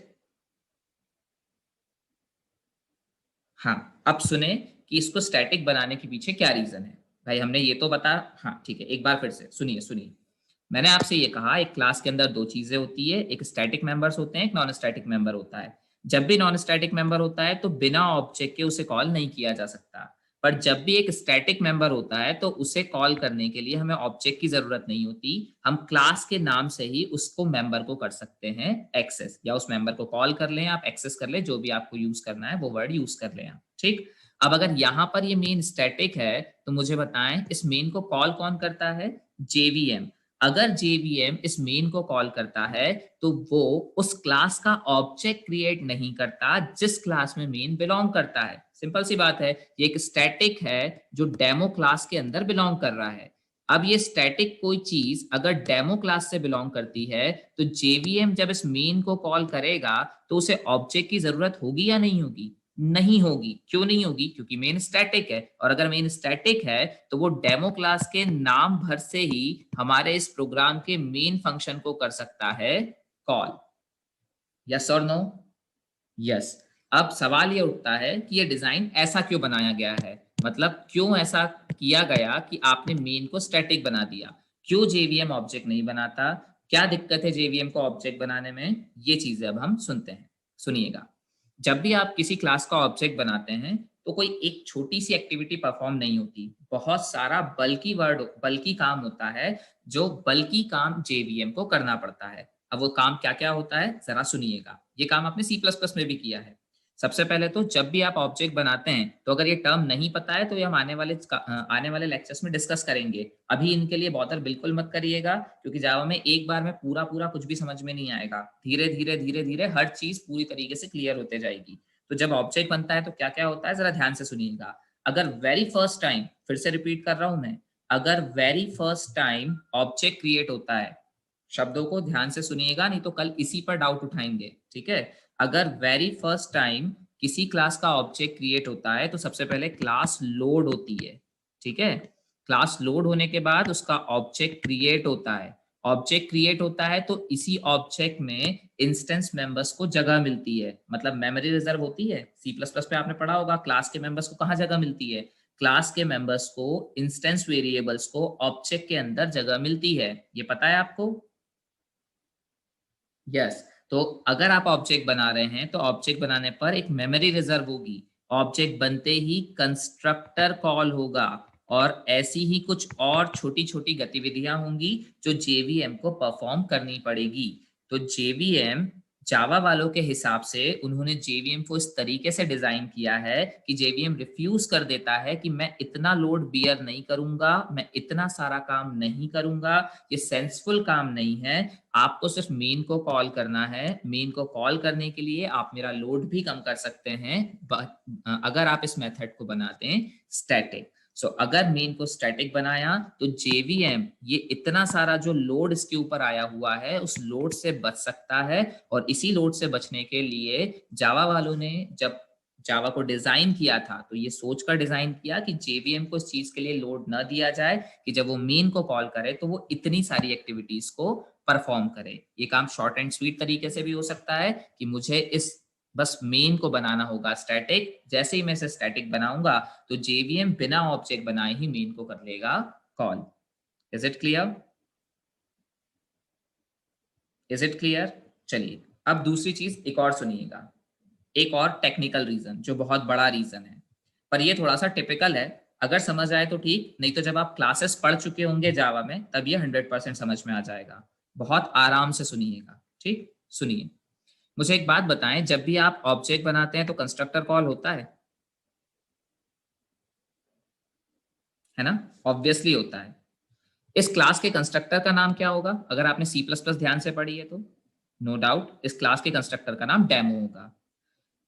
हाँ, अब सुने कि इसको स्टैटिक बनाने के पीछे क्या रीजन है। भाई हमने ये तो बता, हाँ ठीक है, एक बार फिर से सुनिए सुनिए। मैंने आपसे ये कहा एक क्लास के अंदर दो चीजें होती है, एक स्टैटिक मेंबर्स होते हैं, एक नॉन स्टैटिक मेंबर होता है। जब भी नॉन स्टैटिक मेंबर होता है तो बिना ऑब्जेक्ट के उसे कॉल नहीं किया जा सकता, पर जब भी एक स्टैटिक मेंबर होता है तो उसे कॉल करने के लिए हमें ऑब्जेक्ट की जरूरत नहीं होती। हम क्लास के नाम से ही उसको मेंबर को कर सकते हैं एक्सेस, या उस मेंबर को कॉल कर लें आप, एक्सेस कर लें, जो भी आपको यूज करना है वो वर्ड यूज कर लें आप, ठीक। अब अगर यहाँ पर ये मेन स्टैटिक है तो मुझे बताएं इस मेन को कॉल कौन करता है? जेवीएम। अगर जेवीएम इस मेन को कॉल करता है तो वो उस क्लास का ऑब्जेक्ट क्रिएट नहीं करता जिस क्लास में मेन बिलोंग करता है। सिंपल सी बात है, ये एक स्टैटिक है जो डेमो क्लास के अंदर बिलोंग कर रहा है। अब ये स्टैटिक कोई चीज अगर डेमो क्लास से बिलोंग करती है तो जेवीएम जब इस मेन को कॉल करेगा तो उसे ऑब्जेक्ट की जरूरत होगी या नहीं होगी? नहीं होगी। क्यों नहीं होगी? क्योंकि मेन स्टैटिक है, और अगर मेन स्टैटिक है तो वो डेमो क्लास के नाम भर से ही हमारे इस प्रोग्राम के मेन फंक्शन को कर सकता है कॉल। यस और नो? यस। अब सवाल ये उठता है कि ये डिजाइन ऐसा क्यों बनाया गया है, मतलब क्यों ऐसा किया गया कि आपने मेन को स्टैटिक बना दिया? क्यों जेवीएम ऑब्जेक्ट नहीं बनाता? क्या दिक्कत है जेवीएम को ऑब्जेक्ट बनाने में? ये चीजें अब हम सुनते हैं, सुनिएगा। जब भी आप किसी क्लास का ऑब्जेक्ट बनाते हैं तो कोई एक छोटी सी एक्टिविटी परफॉर्म नहीं होती, बहुत सारा बल्कि काम होता है, जो बल्कि काम जेवीएम को करना पड़ता है। अब वो काम क्या क्या होता है जरा सुनिएगा। ये काम आपने सी प्लस प्लस में भी किया है। सबसे पहले तो जब भी आप ऑब्जेक्ट बनाते हैं तो अगर ये टर्म नहीं पता है तो ये हम आने वाले लेक्चर्स में डिस्कस करेंगे। अभी इनके लिए बॉदर बिल्कुल मत करिएगा, क्योंकि जावा में एक बार में पूरा पूरा कुछ भी समझ में नहीं आएगा। धीरे धीरे धीरे धीरे हर चीज पूरी तरीके से क्लियर होते जाएगी। तो जब ऑब्जेक्ट बनता है तो क्या क्या होता है जरा ध्यान से सुनिएगा। अगर वेरी फर्स्ट टाइम, फिर से रिपीट कर रहा हूं मैं, अगर very first time object create होता है, शब्दों को ध्यान से सुनिएगा नहीं तो कल इसी पर डाउट उठाएंगे, ठीक है। अगर वेरी फर्स्ट टाइम किसी क्लास का ऑब्जेक्ट क्रिएट होता है तो सबसे पहले क्लास लोड होती है, ठीक है। क्लास लोड होने के बाद उसका ऑब्जेक्ट क्रिएट होता है। ऑब्जेक्ट क्रिएट होता है तो इसी ऑब्जेक्ट में इंस्टेंस मेंबर्स को जगह मिलती है, मतलब मेमोरी रिजर्व होती है। सी प्लस प्लस पे आपने पढ़ा होगा क्लास के मेंबर्स को कहाँ जगह मिलती है? क्लास के मेंबर्स को, इंस्टेंस वेरिएबल्स को ऑब्जेक्ट के अंदर जगह मिलती है। ये पता है आपको? यस। तो अगर आप ऑब्जेक्ट बना रहे हैं तो ऑब्जेक्ट बनाने पर एक मेमोरी रिजर्व होगी। ऑब्जेक्ट बनते ही कंस्ट्रक्टर कॉल होगा, और ऐसी ही कुछ और छोटी छोटी गतिविधियां होंगी जो जेवीएम को परफॉर्म करनी पड़ेगी। तो जेवीएम, जावा वालों के हिसाब से उन्होंने जेवीएम को इस तरीके से डिजाइन किया है कि जेवीएम रिफ्यूज कर देता है कि मैं इतना लोड बियर नहीं करूंगा, मैं इतना सारा काम नहीं करूंगा, ये सेंसफुल काम नहीं है। आपको सिर्फ मेन को कॉल करना है। मेन को कॉल करने के लिए आप मेरा लोड भी कम कर सकते हैं अगर आप इस मेथड को बनाते हैं स्टैटिक। सो अगर मेन को स्टैटिक बनाया तो जेवीएम ये इतना सारा जो लोड इसके ऊपर आया हुआ है उस लोड से बच सकता है। और इसी लोड से बचने के लिए जावा वालों ने जब जावा को डिजाइन किया था तो ये सोचकर डिजाइन किया कि जेवीएम को इस चीज के लिए लोड न दिया जाए कि जब वो मेन को कॉल करे तो वो इतनी सारी एक्टिविटीज को परफॉर्म करे। ये काम शॉर्ट एंड स्वीट तरीके से भी हो सकता है कि मुझे इस बस मेन को बनाना होगा स्टैटिक, जैसे ही मैं इसे स्टैटिक बनाऊंगा तो जेवीएम बिना ऑब्जेक्ट बनाए ही मेन को कर लेगा call. Is it clear? Is it clear? चलिए अब दूसरी चीज एक और सुनिएगा, एक और टेक्निकल रीजन जो बहुत बड़ा रीजन है, पर ये थोड़ा सा टिपिकल है। अगर समझ आए तो ठीक, नहीं तो जब आप क्लासेस पढ़ चुके होंगे जावा में तब ये 100% समझ में आ जाएगा। बहुत आराम से सुनिएगा, ठीक। सुनिए, मुझे एक बात बताएं, जब भी आप ऑब्जेक्ट बनाते हैं तो कंस्ट्रक्टर कॉल होता है ना? ऑब्वियसली होता है। इस क्लास के कंस्ट्रक्टर का नाम क्या होगा? अगर आपने सी प्लस प्लस ध्यान से पढ़ी है तो नो डाउट इस क्लास के कंस्ट्रक्टर का नाम डेमो होगा।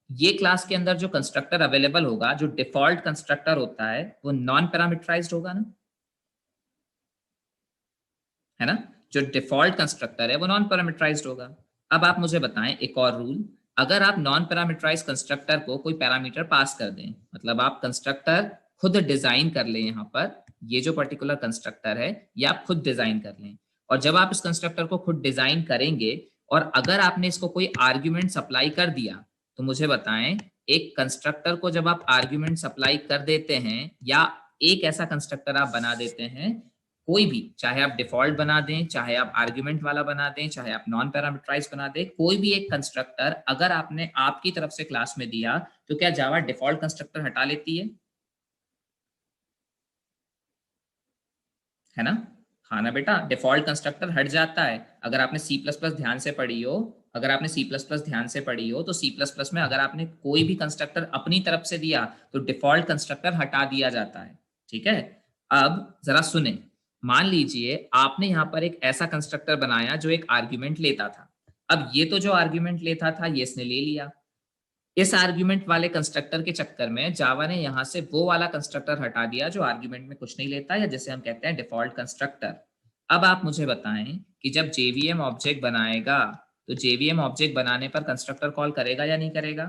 ये क्लास के अंदर जो कंस्ट्रक्टर अवेलेबल होगा, जो डिफॉल्ट कंस्ट्रक्टर होता है, वो नॉन पैरामीटराइज्ड होगा ना, है ना? जो डिफॉल्ट कंस्ट्रक्टर है वो नॉन पैरामीटराइज्ड होगा। अब आप मुझे बताएं एक और रूल, अगर आप नॉन पैरामीटराइज कंस्ट्रक्टर को कोई पैरामीटर पास कर दें, मतलब आप कंस्ट्रक्टर खुद डिजाइन कर लें, यहाँ पर ये जो पर्टिकुलर कंस्ट्रक्टर है ये आप खुद डिजाइन कर लें, और जब आप इस कंस्ट्रक्टर को खुद डिजाइन करेंगे और अगर आपने इसको कोई आर्ग्यूमेंट सप्लाई कर दिया तो मुझे बताएं, एक कंस्ट्रक्टर को जब आप आर्ग्यूमेंट सप्लाई कर देते हैं या एक ऐसा कंस्ट्रक्टर आप बना देते हैं, कोई भी, चाहे आप डिफॉल्ट बना दें, चाहे आप आर्ग्यूमेंट वाला बना दें, चाहे आप नॉन पैरामीटराइज बना दें, कोई भी एक कंस्ट्रक्टर अगर आपने आपकी तरफ से क्लास में दिया तो क्या जावा डिफॉल्ट कंस्ट्रक्टर हटा लेती है ना? हाँ ना बेटा, डिफॉल्ट कंस्ट्रक्टर हट जाता है। अगर आपने सी प्लस प्लस ध्यान से पढ़ी हो, अगर आपने सी प्लस प्लस ध्यान से पढ़ी हो तो सी प्लस प्लस में अगर आपने कोई भी कंस्ट्रक्टर अपनी तरफ से दिया तो डिफॉल्ट कंस्ट्रक्टर हटा दिया जाता है। ठीक है, अब जरा सुने, मान लीजिए आपने यहाँ पर एक ऐसा कंस्ट्रक्टर बनाया जो एक आर्ग्यूमेंट लेता था। अब ये तो जो आर्ग्यूमेंट लेता था ये इसने ले लिया, इस आर्ग्यूमेंट वाले कंस्ट्रक्टर के चक्कर में जावा ने यहां से वो वाला कंस्ट्रक्टर हटा दिया जो आर्ग्यूमेंट में कुछ नहीं लेता, या जैसे हम कहते हैं डिफॉल्ट कंस्ट्रक्टर। अब आप मुझे बताएं कि जब जेवीएम ऑब्जेक्ट बनाएगा तो जेवीएम ऑब्जेक्ट बनाने पर कंस्ट्रक्टर कॉल करेगा या नहीं करेगा?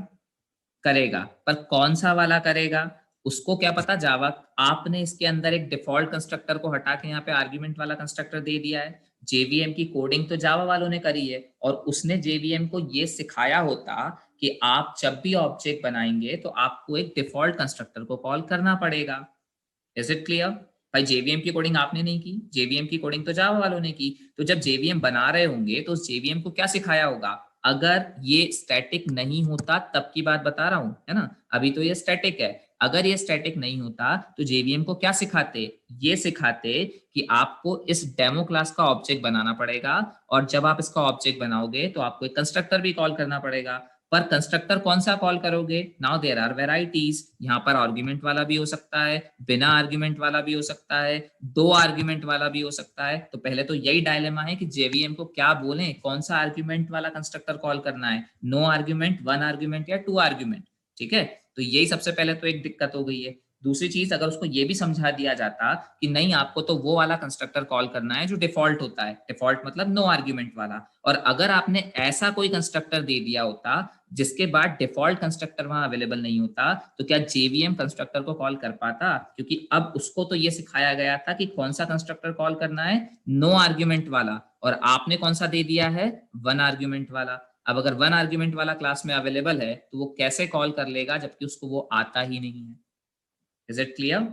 करेगा, पर कौन सा वाला करेगा उसको क्या पता। जावा, आपने इसके अंदर एक डिफॉल्ट कंस्ट्रक्टर को हटा के यहाँ पे आर्ग्यूमेंट वाला कंस्ट्रक्टर दे दिया है। जेवीएम की कोडिंग तो जावा वालों ने करी है और उसने जेवीएम को ये सिखाया होता कि आप जब भी ऑब्जेक्ट बनाएंगे तो आपको एक डिफॉल्ट कंस्ट्रक्टर को कॉल करना पड़ेगा। Is it clear? भाई जेवीएम की कोडिंग आपने नहीं की, जेवीएम की कोडिंग तो जावा वालों ने की। तो जब जेवीएम बना रहे होंगे तो उस जेवीएम को क्या सिखाया होगा? अगर ये स्टैटिक नहीं होता तब की बात बता रहा हूं, है ना, अभी तो ये स्टैटिक है। अगर ये स्टैटिक नहीं होता तो जेवीएम को क्या सिखाते? ये सिखाते कि आपको इस डेमो क्लास का ऑब्जेक्ट बनाना पड़ेगा और जब आप इसका ऑब्जेक्ट बनाओगे तो आपको एक कंस्ट्रक्टर भी कॉल करना पड़ेगा। पर कंस्ट्रक्टर कौन सा कॉल करोगे? नाउ देयर आर वेराइटीज, यहाँ पर आर्ग्यूमेंट वाला भी हो सकता है, बिना आर्ग्यूमेंट वाला भी हो सकता है, दो आर्ग्यूमेंट वाला भी हो सकता है। तो पहले तो यही डायलेमा है कि जेवीएम को क्या बोलें, कौन सा आर्ग्यूमेंट वाला कंस्ट्रक्टर कॉल करना है, नो आर्ग्यूमेंट, वन आर्ग्यूमेंट या टू आर्ग्यूमेंट। ठीक है, तो यही सबसे पहले तो एक दिक्कत हो गई है। दूसरी चीज, अगर उसको ये भी समझा दिया जाता कि नहीं आपको तो वो वाला कंस्ट्रक्टर कॉल करना है जो डिफॉल्ट होता है, डिफॉल्ट मतलब नो आर्ग्यूमेंट वाला, और अगर आपने ऐसा कोई कंस्ट्रक्टर दे दिया होता जिसके बाद डिफॉल्ट कंस्ट्रक्टर वहां अवेलेबल नहीं होता, तो क्या जेवीएम कंस्ट्रक्टर को कॉल कर पाता? क्योंकि अब उसको तो ये सिखाया गया था कि कौन सा कंस्ट्रक्टर कॉल करना है, नो आर्ग्यूमेंट वाला, और आपने कौन सा दे दिया है, वन आर्ग्यूमेंट वाला। अब अगर वन आर्ग्यूमेंट वाला क्लास में अवेलेबल है तो वो कैसे कॉल कर लेगा जबकि उसको वो आता ही नहीं है? Is it clear?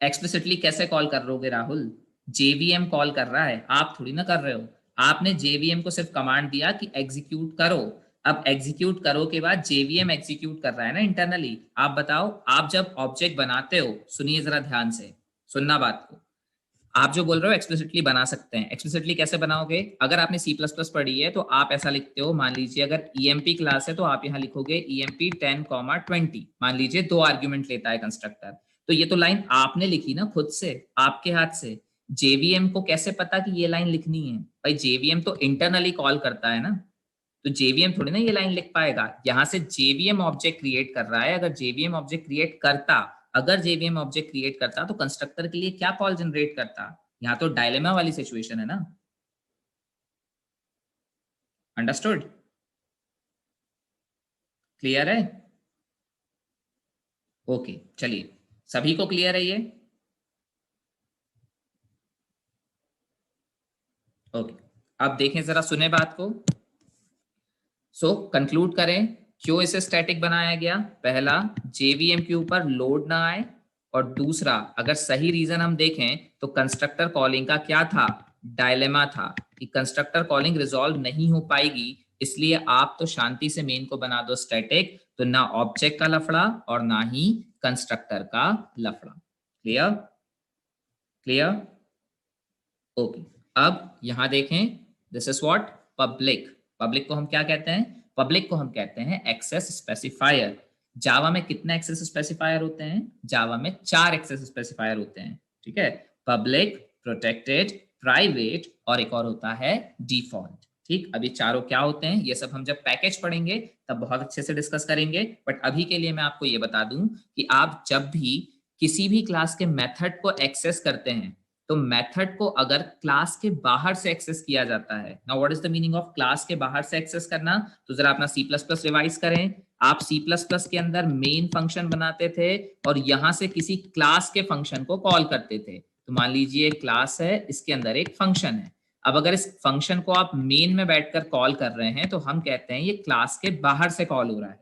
एक्सप्लिसिटली कैसे कॉल कर रहोगे राहुल? जेवीएम कॉल कर रहा है, आप थोड़ी ना कर रहे हो। आपने जेवीएम को सिर्फ कमांड दिया कि एग्जीक्यूट करो। अब एग्जीक्यूट करो के बाद जेवीएम एग्जीक्यूट कर रहा है ना इंटरनली। आप बताओ, आप जब ऑब्जेक्ट बनाते हो, सुनिए जरा ध्यान से, सुनना बात को, आप जो बोल रहे हो एक्सप्लिसिटली बना सकते हैं। एक्सप्लिसिटली कैसे बनाओगे? अगर आपने सी प्लस प्लस पढ़ी है तो आप ऐसा लिखते हो, मान लीजिए अगर ईएमपी क्लास है तो आप यहाँ लिखोगे ईएमपी 10,20। मान लीजिए दो आर्ग्यूमेंट लेता है कंस्ट्रक्टर, तो ये तो लाइन आपने लिखी ना खुद से, आपके हाथ से। जेवीएम को कैसे पता कि ये लाइन लिखनी है? भाई जेवीएम तो इंटरनली कॉल करता है ना, तो जेवीएम थोड़ी ना ये लाइन लिख पाएगा। यहाँ से जेवीएम ऑब्जेक्ट क्रिएट कर रहा है, अगर जेवीएम ऑब्जेक्ट क्रिएट करता, अगर जेवीएम ऑब्जेक्ट क्रिएट करता तो कंस्ट्रक्टर के लिए क्या कॉल जनरेट करता? यहाँ तो डायलेमा वाली सिचुएशन है ना। अंडरस्टूड? क्लियर है? ओके, चलिए, सभी को क्लियर है ये? ओके, अब देखें जरा, सुने बात को। सो कंक्लूड करें, क्यों इसे स्टैटिक बनाया गया? पहला, जेवीएम के ऊपर लोड ना आए, और दूसरा, अगर सही रीजन हम देखें तो कंस्ट्रक्टर कॉलिंग का क्या था, डायलेमा था कि कंस्ट्रक्टर कॉलिंग रिजॉल्व नहीं हो पाएगी, इसलिए आप तो शांति से मेन को बना दो स्टैटिक, तो ना ऑब्जेक्ट का लफड़ा और ना ही कंस्ट्रक्टर का लफड़ा। क्लियर? क्लियर? ओके, अब यहां देखें, this is what, public. Public को हम क्या कहते हैं? पब्लिक को हम कहते हैं एक्सेस स्पेसिफायर। जावा में कितने एक्सेस स्पेसिफायर होते हैं? जावा में 4 एक्सेस स्पेसिफायर होते हैं। ठीक है, पब्लिक, प्रोटेक्टेड, प्राइवेट और एक और होता है डिफॉल्ट। ठीक, अभी चारों क्या होते हैं ये सब हम जब पैकेज पढ़ेंगे तब बहुत अच्छे से डिस्कस करेंगे, बट अभी के लिए मैं आपको ये बता दूं कि आप जब भी किसी भी क्लास के मेथड को एक्सेस करते हैं तो मेथड को अगर क्लास के बाहर से एक्सेस किया जाता है, now what is the meaning of class के बाहर से एक्सेस करना? तो जरा अपना सी प्लस प्लस रिवाइज करें। आप सी प्लस प्लस के अंदर मेन फंक्शन बनाते थे और यहां से किसी क्लास के फंक्शन को कॉल करते थे। तो मान लीजिए क्लास है, इसके अंदर एक फंक्शन है। अब अगर इस फंक्शन को आप मेन में बैठकर कॉल कर रहे हैं तो हम कहते हैं ये क्लास के बाहर से कॉल हो रहा है।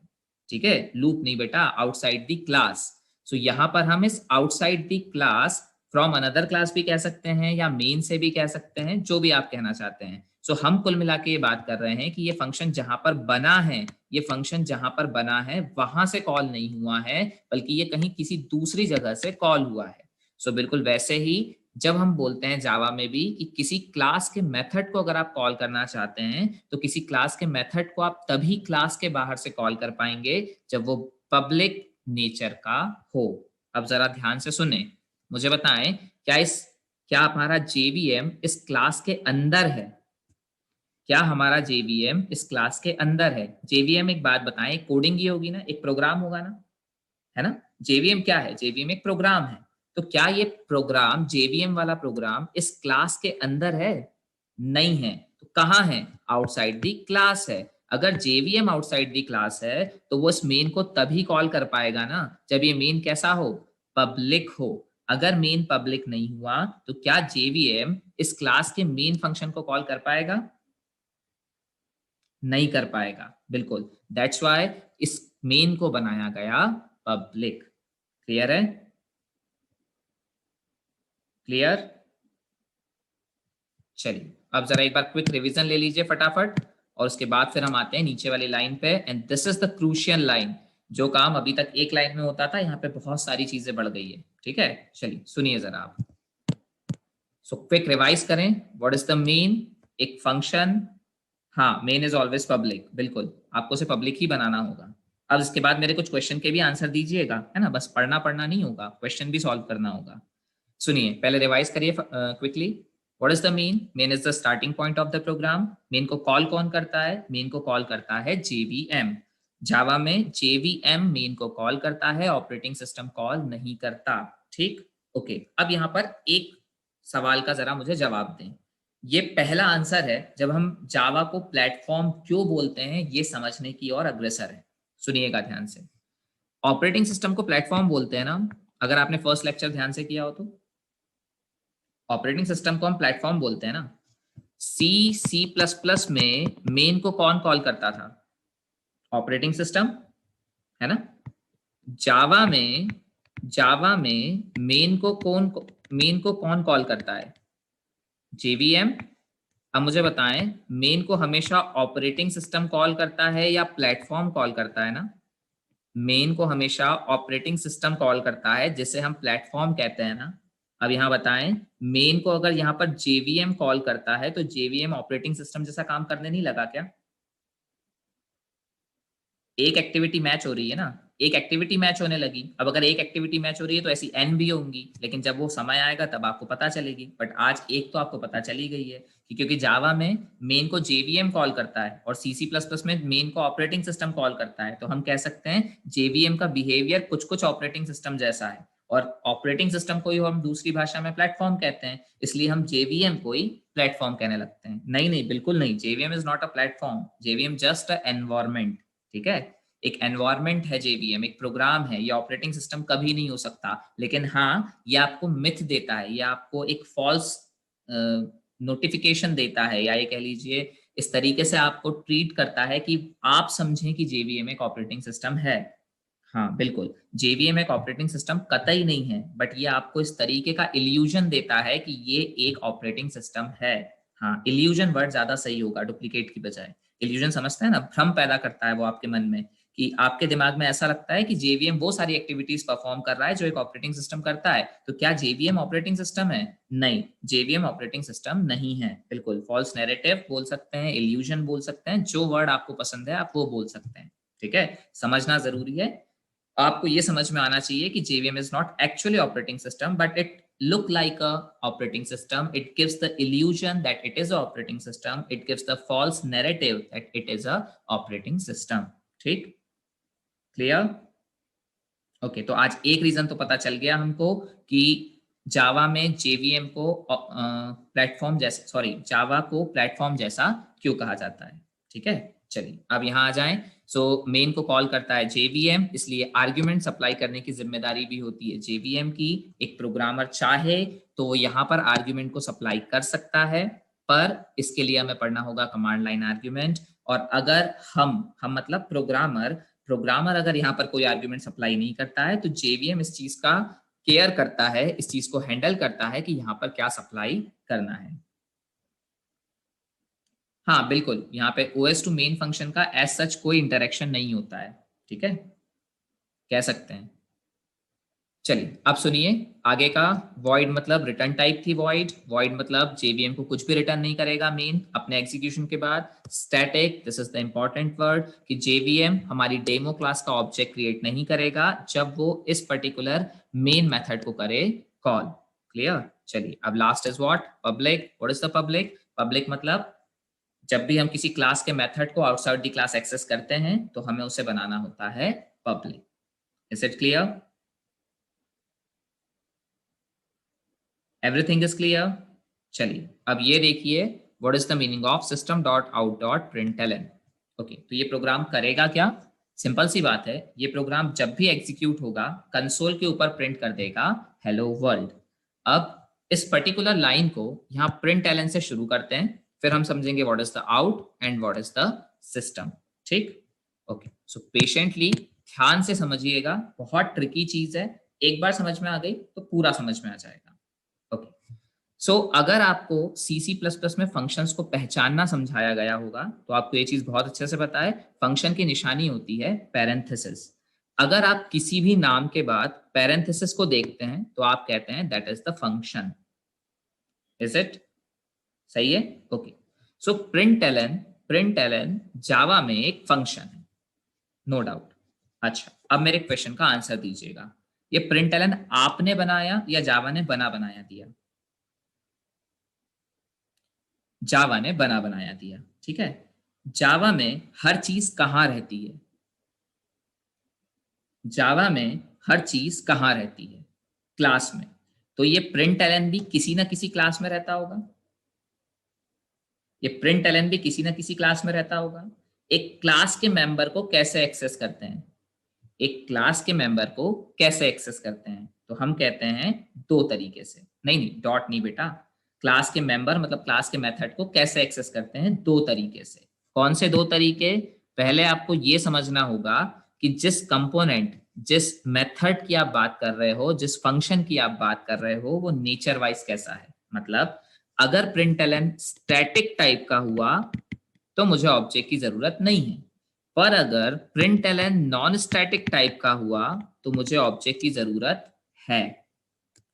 ठीक है, लूप नहीं बेटा, आउटसाइड द क्लास। सो यहां पर हम इस outside the class from another class भी कह सकते हैं या मेन से भी कह सकते हैं, जो भी आप कहना चाहते हैं। सो हम कुल मिला के ये बात कर रहे हैं कि ये फंक्शन जहां पर बना है, ये फंक्शन जहां पर बना है वहां से कॉल नहीं हुआ है, बल्कि ये कहीं किसी दूसरी जगह से कॉल हुआ है। सो बिल्कुल वैसे ही जब हम बोलते हैं जावा में भी कि किसी क्लास के मेथड को अगर आप कॉल करना चाहते हैं तो किसी क्लास के मेथड को आप तभी क्लास के बाहर से कॉल कर पाएंगे जब वो पब्लिक नेचर का हो। अब जरा ध्यान से सुने, मुझे बताएं क्या हमारा जेवीएम इस क्लास के अंदर है? क्या हमारा जेवीएम इस क्लास के अंदर है? जेवीएम एक बात बताएं, कोडिंग ही होगी ना, एक प्रोग्राम होगा ना, है ना? जेवीएम क्या है? जेवीएम एक प्रोग्राम है। तो क्या ये प्रोग्राम, जेवीएम वाला प्रोग्राम इस क्लास के अंदर है? नहीं है। तो कहाँ है? आउटसाइड दी क्लास है। अगर जेवीएम आउटसाइड दी क्लास है तो वो इस मेन को तभी कॉल कर पाएगा ना जब ये मेन कैसा हो? पब्लिक हो। अगर मेन पब्लिक नहीं हुआ तो क्या जेवीएम इस क्लास के मेन फंक्शन को कॉल कर पाएगा? नहीं कर पाएगा, बिल्कुल। दैट्स वाई इस मेन को बनाया गया पब्लिक। क्लियर है? क्लियर? चलिए अब जरा एक बार क्विक रिवीजन ले लीजिए फटाफट, और उसके बाद फिर हम आते हैं नीचे वाली लाइन पे। And this is the crucial line. जो काम अभी तक एक लाइन में होता था, यहाँ पे बहुत सारी चीजें बढ़ गई है। ठीक है, चलिए सुनिए जरा आप। सो क्विक रिवाइज करें। What is the main? एक फंक्शन। हाँ, मेन इज ऑलवेज पब्लिक, बिल्कुल। आपको से पब्लिक ही बनाना होगा। अब इसके बाद मेरे कुछ क्वेश्चन के भी आंसर दीजिएगा, है ना? बस पढ़ना पढ़ना नहीं होगा, क्वेश्चन भी सॉल्व करना होगा। सुनिए, पहले रिवाइज करिए quickly. What is the main? Main is the starting point of the program. Main को कॉल कौन करता है? मेन को कॉल करता है जेवीएम। जावा में जेवीएम मेन को कॉल करता है, ऑपरेटिंग सिस्टम कॉल नहीं करता। ठीक, ओके। अब यहाँ पर एक सवाल का जरा मुझे जवाब दें। ये पहला आंसर है जब हम जावा को प्लेटफॉर्म क्यों बोलते हैं ये समझने की ओर अग्रसर है। सुनिएगा ध्यान से। ऑपरेटिंग सिस्टम को प्लेटफॉर्म बोलते हैं ना, अगर आपने फर्स्ट लेक्चर ध्यान से किया हो तो। ऑपरेटिंग सिस्टम को हम प्लेटफॉर्म बोलते हैं ना। सी प्लस प्लस में मेन को कौन कॉल करता था? ऑपरेटिंग सिस्टम, है ना? जावा में मेन को कौन कॉल करता है? जेवीएम। अब मुझे बताएं, मेन को हमेशा ऑपरेटिंग सिस्टम कॉल करता है या प्लेटफॉर्म कॉल करता है? ना, मेन को हमेशा ऑपरेटिंग सिस्टम कॉल करता है, जिसे हम प्लेटफॉर्म कहते हैं ना। अब यहाँ बताएं, मेन को अगर यहाँ पर जेवीएम कॉल करता है तो जेवीएम ऑपरेटिंग सिस्टम जैसा काम करने नहीं लगा क्या? एक एक्टिविटी मैच हो रही है ना, एक एक्टिविटी मैच होने लगी। अब अगर एक एक्टिविटी मैच हो रही है तो ऐसी एन भी होंगी, लेकिन जब वो समय आएगा तब आपको पता चलेगी। बट आज एक तो आपको पता चली गई है कि क्योंकि जावा में मेन को जेवीएम कॉल करता है और सी प्लस प्लस में मेन को ऑपरेटिंग सिस्टम कॉल करता है, तो हम कह सकते हैं जेवीएम का बिहेवियर कुछ कुछ ऑपरेटिंग सिस्टम जैसा है। और ऑपरेटिंग सिस्टम को ही हम दूसरी भाषा में प्लेटफॉर्म कहते हैं, इसलिए हम जेवीएम को ही प्लेटफॉर्म कहने लगते हैं। नहीं नहीं, बिल्कुल नहीं, JVM is not a platform, JVM just a environment. ठीक है, एक एनवायरमेंट है जेवीएम, एक प्रोग्राम है, ये ऑपरेटिंग सिस्टम कभी नहीं हो सकता। लेकिन हाँ, ये आपको मिथ देता है, ये आपको एक फॉल्स नोटिफिकेशन देता है, या ये कह लीजिए इस तरीके से आपको ट्रीट करता है कि आप समझें कि जेवीएम एक ऑपरेटिंग सिस्टम है। हाँ बिल्कुल, जेवीएम एक ऑपरेटिंग सिस्टम कतई नहीं है, बट ये आपको इस तरीके का इल्यूजन देता है कि ये एक ऑपरेटिंग सिस्टम है। हाँ, इल्यूजन वर्ड ज्यादा सही होगा डुप्लीकेट की बजाय। इल्यूजन समझते हैं ना, भ्रम पैदा करता है वो आपके मन में, कि आपके दिमाग में ऐसा लगता है कि जेवीएम वो सारी एक्टिविटीज परफॉर्म कर रहा है जो एक ऑपरेटिंग सिस्टम करता है। तो क्या जेवीएम ऑपरेटिंग सिस्टम है? नहीं, जेवीएम ऑपरेटिंग सिस्टम नहीं है। बिल्कुल फॉल्स नैरेटिव बोल सकते हैं, इल्यूजन बोल सकते हैं, जो वर्ड आपको पसंद है आप वो बोल सकते हैं। ठीक है, समझना जरूरी है। आपको ये समझ में आना चाहिए कि JVM is not actually operating system, but it look like a operating system. It gives the illusion that it is a operating system. It gives the false narrative that it is a operating system. ठीक, clear? Okay, तो आज एक reason तो पता चल गया हमको कि जावा में जेवीएम को प्लेटफॉर्म जैसा, सॉरी, जावा को प्लेटफॉर्म जैसा क्यों कहा जाता है। ठीक है, चलिए अब यहाँ आ जाएं। सो मेन को कॉल करता है जेवीएम, इसलिए आर्ग्यूमेंट सप्लाई करने की जिम्मेदारी भी होती है जेवीएम की। एक प्रोग्रामर चाहे तो यहाँ पर आर्ग्यूमेंट को सप्लाई कर सकता है, पर इसके लिए हमें पढ़ना होगा कमांड लाइन आर्ग्यूमेंट। और अगर हम मतलब प्रोग्रामर अगर यहाँ पर कोई आर्ग्यूमेंट सप्लाई नहीं करता है तो जेवीएम इस चीज का केयर करता है, इस चीज को हैंडल करता है कि यहाँ पर क्या सप्लाई करना है। हाँ बिल्कुल, यहाँ पे OS टू मेन फंक्शन का एज सच कोई इंटरेक्शन नहीं होता है, ठीक है, कह सकते हैं। चलिए अब सुनिए आगे का। वॉइड मतलब रिटर्न टाइप थी वॉइड। वॉइड मतलब जेवीएम को कुछ भी रिटर्न नहीं करेगा मेन अपने एग्जीक्यूशन के बाद। Static, this is the important word, कि जेवीएम हमारी डेमो क्लास का ऑब्जेक्ट क्रिएट नहीं करेगा जब वो इस पर्टिकुलर मेन मेथड को करे कॉल। क्लियर। चलिए अब last is what, public. What is the public? Public मतलब जब भी हम किसी क्लास के मेथड को आउटसाइड द क्लास एक्सेस करते हैं तो हमें उसे बनाना होता है public. Is it clear? Everything is clear? चलिए अब ये देखिए, what is the meaning of system dot out dot println. Okay, तो ये प्रोग्राम करेगा क्या? सिंपल सी बात है, ये प्रोग्राम जब भी एग्जीक्यूट होगा कंसोल के ऊपर प्रिंट कर देगा हेलो वर्ल्ड। अब इस पर्टिकुलर लाइन को यहाँ प्रिंटलन से शुरू करते हैं, फिर हम समझेंगे what is the out and what is the system. ठीक। ओके, सो पेशेंटली ध्यान से समझिएगा, बहुत ट्रिकी चीज है। एक बार समझ में आ गई तो पूरा समझ में आ जाएगा। ओके, सो अगर आपको C++ में फंक्शंस को पहचानना समझाया गया होगा तो आपको ये चीज बहुत अच्छे से पता है। फंक्शन की निशानी होती है पैरेंथेसिस। अगर आप किसी भी नाम के बाद पैरेंथेसिस को देखते हैं तो आप कहते हैं that is the function. Is it? सही है। ओके, सो प्रिंटलन जावा में एक फंक्शन है, नो डाउट। अच्छा, अब मेरे क्वेश्चन का आंसर दीजिएगा, ये प्रिंटलन आपने बनाया या जावा ने बनाया दिया? जावा ने बनाया दिया, ठीक है। जावा में हर चीज कहाँ रहती है? जावा में हर चीज कहाँ रहती है? क्लास में। तो ये प्रिंटलन भी किसी ना किसी क्लास में रहता होगा। ये प्रिंटलन भी किसी ना किसी क्लास में रहता होगा। एक क्लास के मेंबर को कैसे एक्सेस करते हैं? एक क्लास के मेंबर को कैसे एक्सेस करते हैं? तो हम कहते हैं दो तरीके से। नहीं नहीं, डॉट नहीं बेटा। क्लास के मेंबर मतलब क्लास के मेथड को कैसे एक्सेस करते हैं? दो तरीके से। कौन से दो तरीके? पहले आपको ये समझना होगा कि जिस कंपोनेंट, जिस मेथड की आप बात कर रहे हो, जिस फंक्शन की आप बात कर रहे हो, वो नेचर वाइज कैसा है। मतलब अगर प्रिंटलन स्टैटिक टाइप का हुआ तो मुझे ऑब्जेक्ट की जरूरत नहीं है, पर अगर प्रिंटलन नॉन स्टैटिक टाइप का हुआ तो मुझे ऑब्जेक्ट की जरूरत है।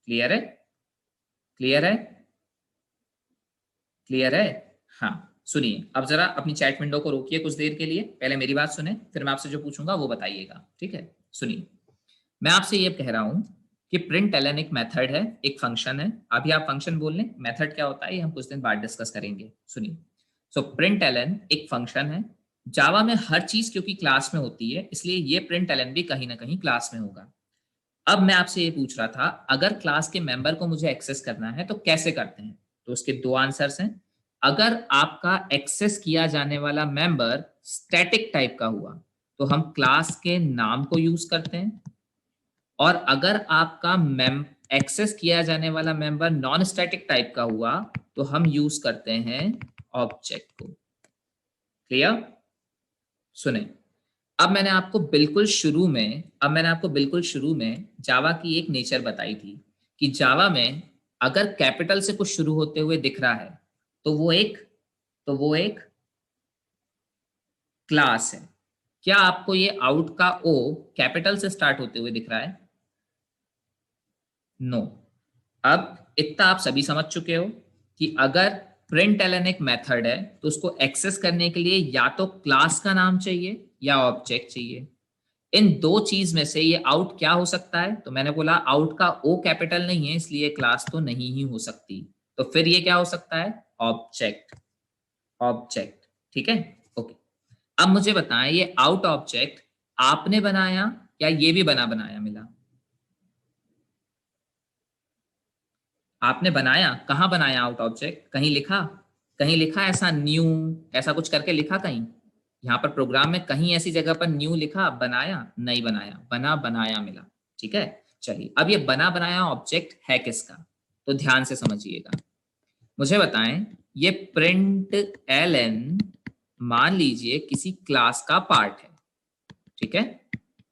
क्लियर है? क्लियर है? क्लियर है? हाँ, सुनिए अब जरा अपनी चैट विंडो को रोकिए कुछ देर के लिए, पहले मेरी बात सुने, फिर मैं आपसे जो पूछूंगा वो बताइएगा, ठीक है। सुनिए, मैं आपसे ये कह रहा हूं कि प्रिंटलन एक मेथड है, एक फंक्शन है। अभी आप फंक्शन बोल लें, मेथड क्या होता है ये हम कुछ दिन बाद डिस्कस करेंगे। सुनिए, सो प्रिंटलन एक फंक्शन है। जावा में हर चीज क्योंकि क्लास में होती है इसलिए ये प्रिंटलन भी कहीं ना कहीं क्लास में होगा। अब मैं आपसे ये पूछ रहा था, अगर क्लास के मेंबर को मुझे एक्सेस करना है तो कैसे करते हैं? तो उसके दो आंसर्स हैं। अगर आपका एक्सेस किया जाने वाला मेंबर स्टैटिक टाइप का हुआ तो हम क्लास के नाम को यूज करते हैं, और अगर आपका एक्सेस किया जाने वाला मेंबर नॉन स्टैटिक टाइप का हुआ तो हम यूज करते हैं ऑब्जेक्ट को। क्लियर? सुने, अब मैंने आपको बिल्कुल शुरू में जावा की एक नेचर बताई थी कि जावा में अगर कैपिटल से कुछ शुरू होते हुए दिख रहा है तो वो एक क्लास है। क्या आपको ये आउट का ओ कैपिटल से स्टार्ट होते हुए दिख रहा है? नो। अब इतना आप सभी समझ चुके हो कि अगर प्रिंटलन एक मेथड है तो उसको एक्सेस करने के लिए या तो क्लास का नाम चाहिए या ऑब्जेक्ट चाहिए। इन दो चीज में से ये आउट क्या हो सकता है? तो मैंने बोला आउट का ओ कैपिटल नहीं है इसलिए क्लास तो नहीं ही हो सकती। तो फिर ये क्या हो सकता है? ऑब्जेक्ट। ऑब्जेक्ट, ठीक है। ओके, अब मुझे बताएं ये आउट ऑब्जेक्ट आपने बनाया या ये भी बना बनाया मिला? आपने बनाया। कहाँ बनाया आउट ऑब्जेक्ट? कहीं लिखा? कहीं लिखा ऐसा न्यू, ऐसा कुछ करके लिखा कहीं? यहाँ पर प्रोग्राम में कहीं ऐसी जगह पर न्यू लिखा, बनाया नहीं बनाया, बना बनाया मिला। ठीक है, चलिए अब ये बना बनाया ऑब्जेक्ट है किसका, तो ध्यान से समझिएगा। मुझे बताएं, ये प्रिंट एलन मान लीजिए किसी क्लास का पार्ट है। ठीक है,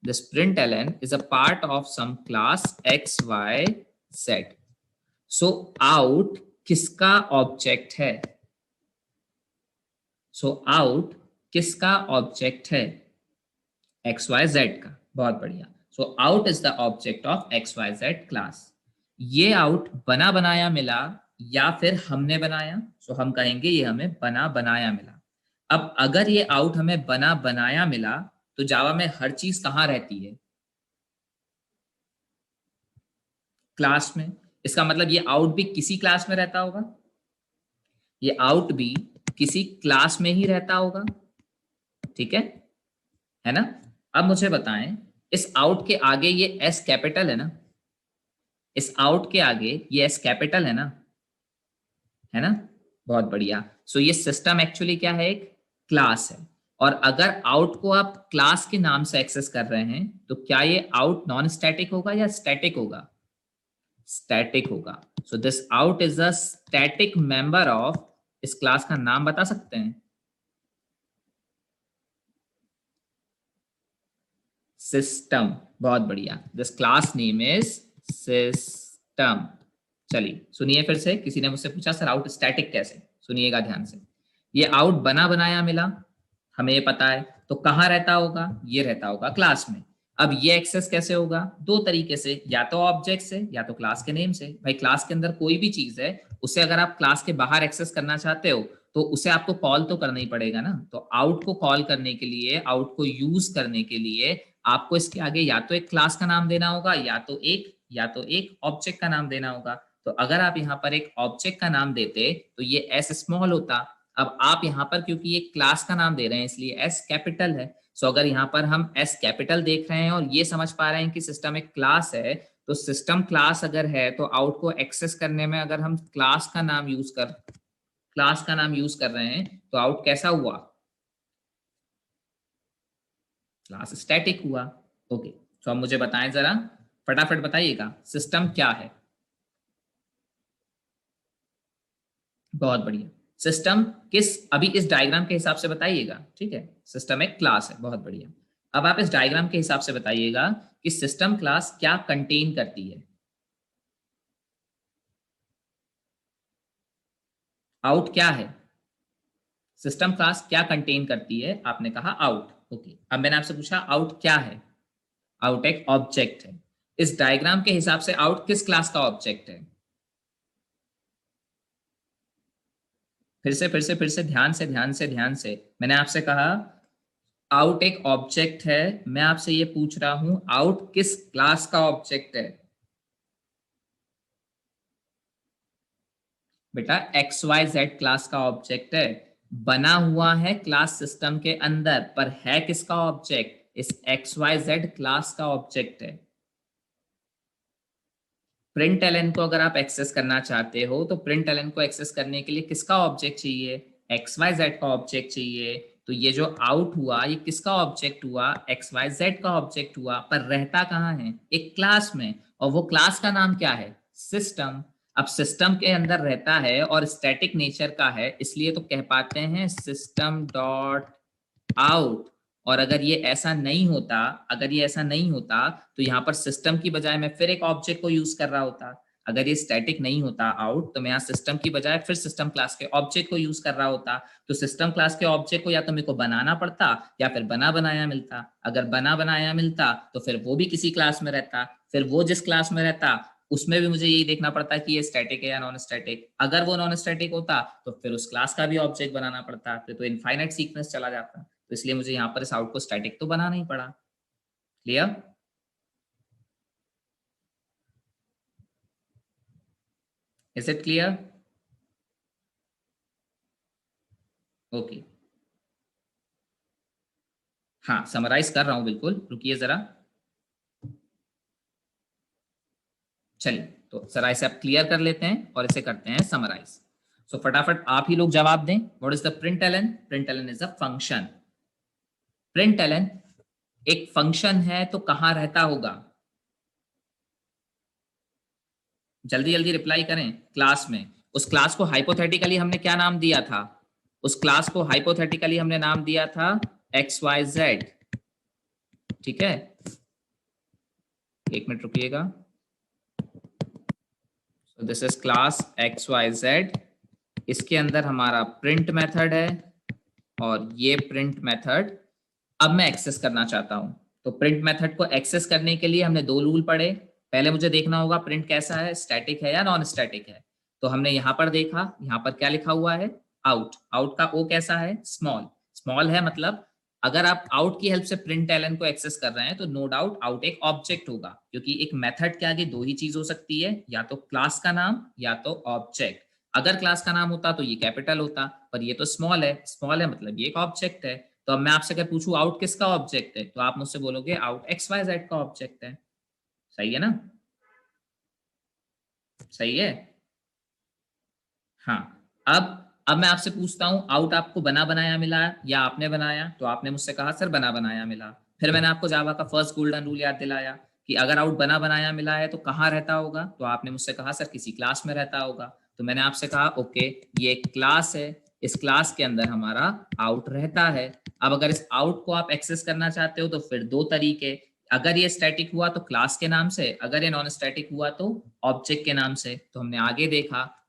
this println is a part of some class X Y Z. So out किसका ऑब्जेक्ट है? सो आउट किसका ऑब्जेक्ट है? एक्स वाई जेड का। बहुत बढ़िया। So out is the object of X Y Z class. ये out बना बनाया मिला या फिर हमने बनाया? सो हम कहेंगे ये हमें बना बनाया मिला। अब अगर ये आउट हमें बना बनाया मिला तो जावा में हर चीज कहाँ रहती है? क्लास में। इसका मतलब ये आउट भी किसी क्लास में रहता होगा, ये आउट भी किसी क्लास में ही रहता होगा। ठीक है ना? अब मुझे बताएं, इस आउट के आगे ये एस कैपिटल है ना, इस आउट के आगे ये एस कैपिटल है ना? बहुत बढ़िया। सो ये सिस्टम एक्चुअली क्या है? एक क्लास है। और अगर आउट को आप क्लास के नाम से एक्सेस कर रहे हैं तो क्या ये आउट नॉन स्टैटिक होगा या स्टैटिक होगा? स्टैटिक होगा। So this out is a static member of, इस क्लास का नाम बता सकते हैं? सिस्टम। बहुत बढ़िया, this class name is system. चलिए सुनिए फिर से, किसी ने मुझसे पूछा सर आउट स्टैटिक कैसे, सुनिएगा ध्यान से। ये आउट बना बनाया मिला, हमें ये पता है, तो कहाँ रहता होगा? ये रहता होगा क्लास में। अब ये एक्सेस कैसे होगा? दो तरीके से, या तो ऑब्जेक्ट से या तो क्लास के नेम से। भाई क्लास के अंदर कोई भी चीज है, उसे अगर आप क्लास के बाहर एक्सेस करना चाहते हो तो उसे आपको कॉल तो करना ही पड़ेगा ना। तो आउट को कॉल करने के लिए, आउट को यूज करने के लिए आपको इसके आगे या तो एक क्लास का नाम देना होगा या तो एक ऑब्जेक्ट का नाम देना होगा। तो अगर आप यहाँ पर एक ऑब्जेक्ट का नाम देते तो ये एस स्मॉल होता। अब आप यहाँ पर क्योंकि ये क्लास का नाम दे रहे हैं इसलिए एस कैपिटल है। सो अगर यहाँ पर हम एस कैपिटल देख रहे हैं और ये समझ पा रहे हैं कि सिस्टम एक क्लास है, तो सिस्टम क्लास अगर है तो आउट को एक्सेस करने में अगर हम क्लास का नाम यूज कर रहे हैं तो आउट कैसा हुआ? क्लास स्टैटिक हुआ। ओके, तो अब मुझे बताएं जरा, फटाफट बताइएगा सिस्टम क्या है? बहुत बढ़िया। सिस्टम किस, अभी इस डायग्राम के हिसाब से बताइएगा। ठीक है, सिस्टम एक क्लास है, बहुत बढ़िया। अब आप इस डायग्राम के हिसाब से बताइएगा कि सिस्टम क्लास क्या कंटेन करती है? आउट क्या है? सिस्टम क्लास क्या कंटेन करती है? आपने कहा आउट। ओके, अब मैंने आपसे पूछा आउट क्या है? आउट एक ऑब्जेक्ट है। इस डायग्राम के हिसाब से आउट किस क्लास का ऑब्जेक्ट है? फिर से ध्यान से मैंने आपसे कहा आउट एक ऑब्जेक्ट है। मैं आपसे ये पूछ रहा हूं आउट किस क्लास का ऑब्जेक्ट है? बेटा एक्स वाई जेड क्लास का ऑब्जेक्ट है। बना हुआ है क्लास सिस्टम के अंदर, पर है किसका ऑब्जेक्ट? इस एक्स वाई जेड क्लास का ऑब्जेक्ट है। प्रिंट एलन को अगर आप एक्सेस करना चाहते हो तो प्रिंट एलन को एक्सेस करने के लिए किसका ऑब्जेक्ट चाहिए? एक्स वाई जेड का ऑब्जेक्ट चाहिए। तो ये जो आउट हुआ ये किसका ऑब्जेक्ट हुआ? एक्स वाई जेड का ऑब्जेक्ट हुआ, पर रहता कहाँ है? एक क्लास में। और वो क्लास का नाम क्या है? सिस्टम। अब सिस्टम के अंदर रहता है और स्टैटिक नेचर का है, इसलिए तो कह पाते हैं सिस्टम डॉट आउट। और अगर ये ऐसा नहीं होता तो यहाँ पर सिस्टम की बजाय मैं फिर एक ऑब्जेक्ट को यूज कर रहा होता। अगर ये स्टैटिक नहीं होता आउट तो मैं यहाँ सिस्टम की बजाय फिर सिस्टम क्लास के ऑब्जेक्ट को यूज कर रहा होता। तो सिस्टम क्लास के ऑब्जेक्ट को या तो मेरे को बनाना पड़ता या फिर बना बनाया मिलता। अगर बना बनाया मिलता तो फिर वो भी किसी क्लास में रहता, फिर वो जिस क्लास में रहता उसमें भी मुझे यही देखना पड़ता कि ये स्टैटिक है या नॉन स्टैटिक। अगर वो नॉन स्टैटिक होता तो फिर उस क्लास का भी ऑब्जेक्ट बनाना पड़ता, तो इनफाइनाइट सीक्वेंस चला जाता। तो इसलिए मुझे यहाँ पर इस आउट को स्टैटिक तो बनाना ही पड़ा। Clear? Is it clear? Okay, हाँ समराइज कर रहा हूं, बिल्कुल रुकिए जरा। चलिए तो जरा इसे आप क्लियर कर लेते हैं और इसे करते हैं समराइज। सो फटाफट आप ही लोग जवाब दें। What is the println? Println is a function. Println एक फंक्शन है तो कहां रहता होगा? जल्दी जल्दी रिप्लाई करें। क्लास में। उस क्लास को हाइपोथेटिकली हमने क्या नाम दिया था? उस क्लास को हाइपोथेटिकली हमने नाम दिया था XYZ। ठीक है, एक minute रुकिएगा। So this is class XYZ। इसके अंदर हमारा प्रिंट मेथड है और ये प्रिंट मेथड अब मैं एक्सेस करना चाहता हूं। तो प्रिंट मेथड को एक्सेस करने के लिए हमने दो रूल पढ़े। पहले मुझे देखना होगा प्रिंट कैसा है, स्टैटिक है या नॉन स्टैटिक है। तो हमने यहां पर देखा, यहां पर क्या लिखा हुआ है? आउट। आउट का ओ कैसा है? स्मॉल। स्मॉल है मतलब अगर आप आउट की हेल्प से प्रिंट एलन को एक्सेस कर रहे हैं तो नो डाउट आउट एक ऑब्जेक्ट होगा, क्योंकि एक मेथड के आगे दो ही चीज हो सकती है, या तो क्लास का नाम या तो ऑब्जेक्ट। अगर क्लास का नाम होता तो ये कैपिटल होता, पर ये तो स्मॉल है। स्मॉल है मतलब ये एक ऑब्जेक्ट है। तो अब मैं आपसे अगर पूछूं आउट किसका ऑब्जेक्ट है, तो आप मुझसे बोलोगे आउट XYZ का ऑब्जेक्ट है। सही है ना? सही है। हाँ। अब मैं आपसे पूछता हूं आउट आपको बना बनाया मिला या आपने बनाया? तो आपने मुझसे कहा सर बना बनाया मिला। फिर मैंने आपको जावा का फर्स्ट गोल्डन रूल याद दिलाया कि अगर आउट बना बनाया मिला है तो कहाँ रहता होगा? तो आपने मुझसे कहा सर किसी क्लास में रहता होगा। तो मैंने आपसे कहा ओके ये एक क्लास है, इस क्लास के अंदर हमारा आउट रहता है। अब अगर इस आउट को आप एक्सेस करना चाहते हो तो फिर दो तरीके। अगर ये स्टैटिक हुआ तो क्लास के नाम से, अगर ये नॉन स्टैटिक हुआ तो ऑब्जेक्ट के नाम से। तो हमने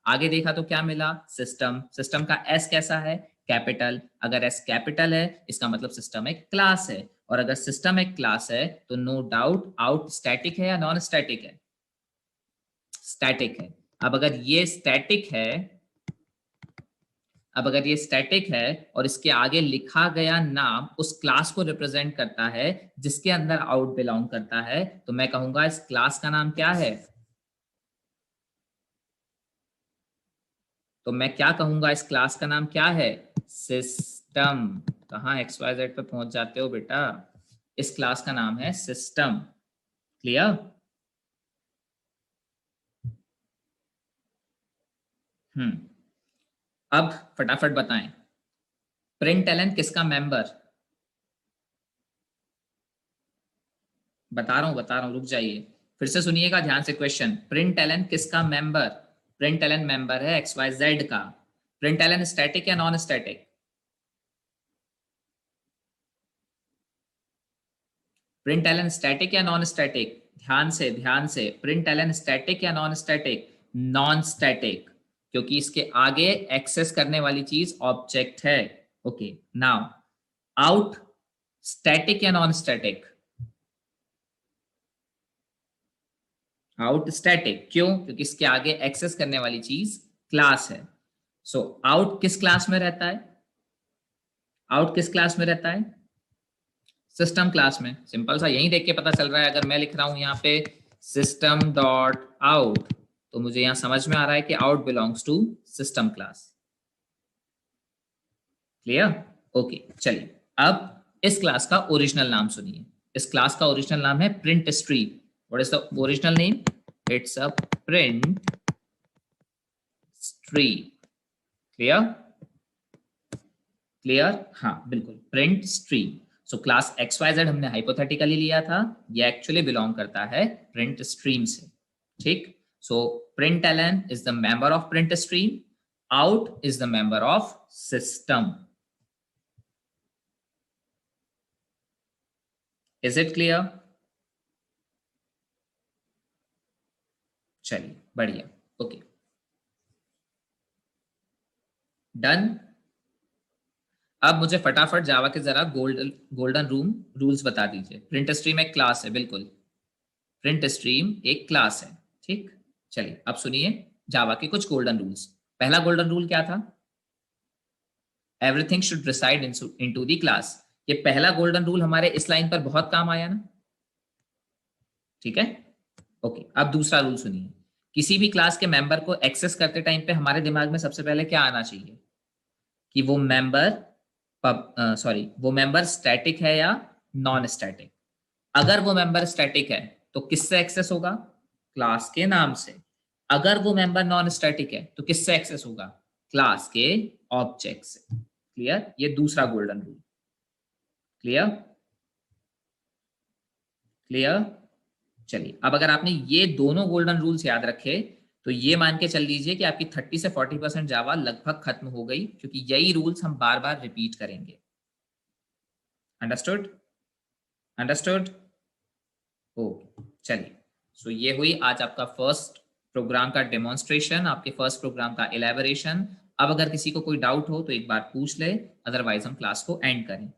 आगे देखा तो क्या मिला? सिस्टम। सिस्टम का एस कैसा है? कैपिटल। अगर एस कैपिटल है इसका मतलब सिस्टम एक क्लास है, और अगर सिस्टम एक क्लास है तो नो डाउट आउट स्टैटिक है या नॉन स्टैटिक है? स्टैटिक है। अब अगर ये स्टैटिक है, अब अगर ये स्टैटिक है और इसके आगे लिखा गया नाम उस क्लास को रिप्रेजेंट करता है जिसके अंदर आउट बिलोंग करता है, तो मैं कहूंगा इस क्लास का नाम क्या है? तो मैं क्या कहूंगा इस क्लास का नाम क्या है? सिस्टम। कहाँ XYZ पे पहुंच जाते हो बेटा? इस क्लास का नाम है सिस्टम। क्लियर? अब फटाफट बताएं प्रिंट एलन किसका मेंबर? बता रहा हूं रुक जाइए। फिर से सुनिएगा ध्यान से क्वेश्चन। प्रिंट एलन किसका मेंबर? प्रिंट एलन मेंबर है XYZ का। प्रिंट एलन स्टैटिक या non static? Println static या नॉन स्टैटिक? ध्यान से प्रिंट एलन स्टैटिक या नॉन स्टैटिक? नॉन स्टैटिक, क्योंकि इसके आगे एक्सेस करने वाली चीज ऑब्जेक्ट है। ओके नाउ आउट स्टैटिक या नॉन स्टैटिक? Out static. क्यों? क्योंकि इसके आगे एक्सेस करने वाली चीज क्लास है। सो आउट किस क्लास में रहता है? आउट किस क्लास में रहता है? सिस्टम क्लास में। सिंपल सा यही देख के पता चल रहा है। अगर मैं लिख रहा हूं यहाँ पे सिस्टम डॉट आउट, तो मुझे यहां समझ में आ रहा है कि out belongs to system class. Clear? Okay चलिए अब इस क्लास का ओरिजिनल नाम सुनिए। इस क्लास का ओरिजिनल नाम है print stream. What is the original name? It's a print stream. Clear? Clear? हाँ बिल्कुल, print stream. So class XYZ हमने हाइपोथेटिकली लिया था, ये एक्चुअली बिलोंग करता है प्रिंट स्ट्रीम से। ठीक? So println is the member of print stream, out is the member of system. Is it clear? चलिए बढ़िया। Okay done. अब मुझे फटाफट जावा के जरा गोल्डन रूल्स बता दीजिए। प्रिंट स्ट्रीम एक क्लास है, बिल्कुल प्रिंट स्ट्रीम एक क्लास है। ठीक, चलिए अब सुनिए जावा के कुछ गोल्डन रूल्स। पहला गोल्डन रूल क्या था? Everything should reside into the class. ये पहला गोल्डन रूल हमारे इस लाइन पर बहुत काम आया ना? ठीक है। ओके अब दूसरा रूल सुनिए। किसी भी क्लास के मेंबर को एक्सेस करते टाइम पे हमारे दिमाग में सबसे पहले क्या आना चाहिए? कि वो मेंबर स्टैटिक है या नॉन स्टैटिक। अगर वो मेंबर स्टैटिक है तो किससे एक्सेस होगा? क्लास के नाम से। अगर वो मेंबर नॉन स्टैटिक है तो किससे एक्सेस होगा? क्लास के ऑब्जेक्ट से। क्लियर? ये दूसरा गोल्डन रूल। क्लियर? क्लियर? चलिए, अब अगर आपने ये दोनों गोल्डन रूल्स याद रखे तो ये मान के चल लीजिए कि आपकी 30 से 40% जावा लगभग खत्म हो गई, क्योंकि यही रूल्स हम बार बार रिपीट करेंगे। अंडरस्टूड? अंडरस्टूड? ओके, चलिए। सो ये हुई आज आपका फर्स्ट प्रोग्राम का डेमोन्स्ट्रेशन, आपके फर्स्ट प्रोग्राम का इलेबोरेशन। अब अगर किसी को कोई डाउट हो तो एक बार पूछ ले, अदरवाइज हम क्लास को एंड करें।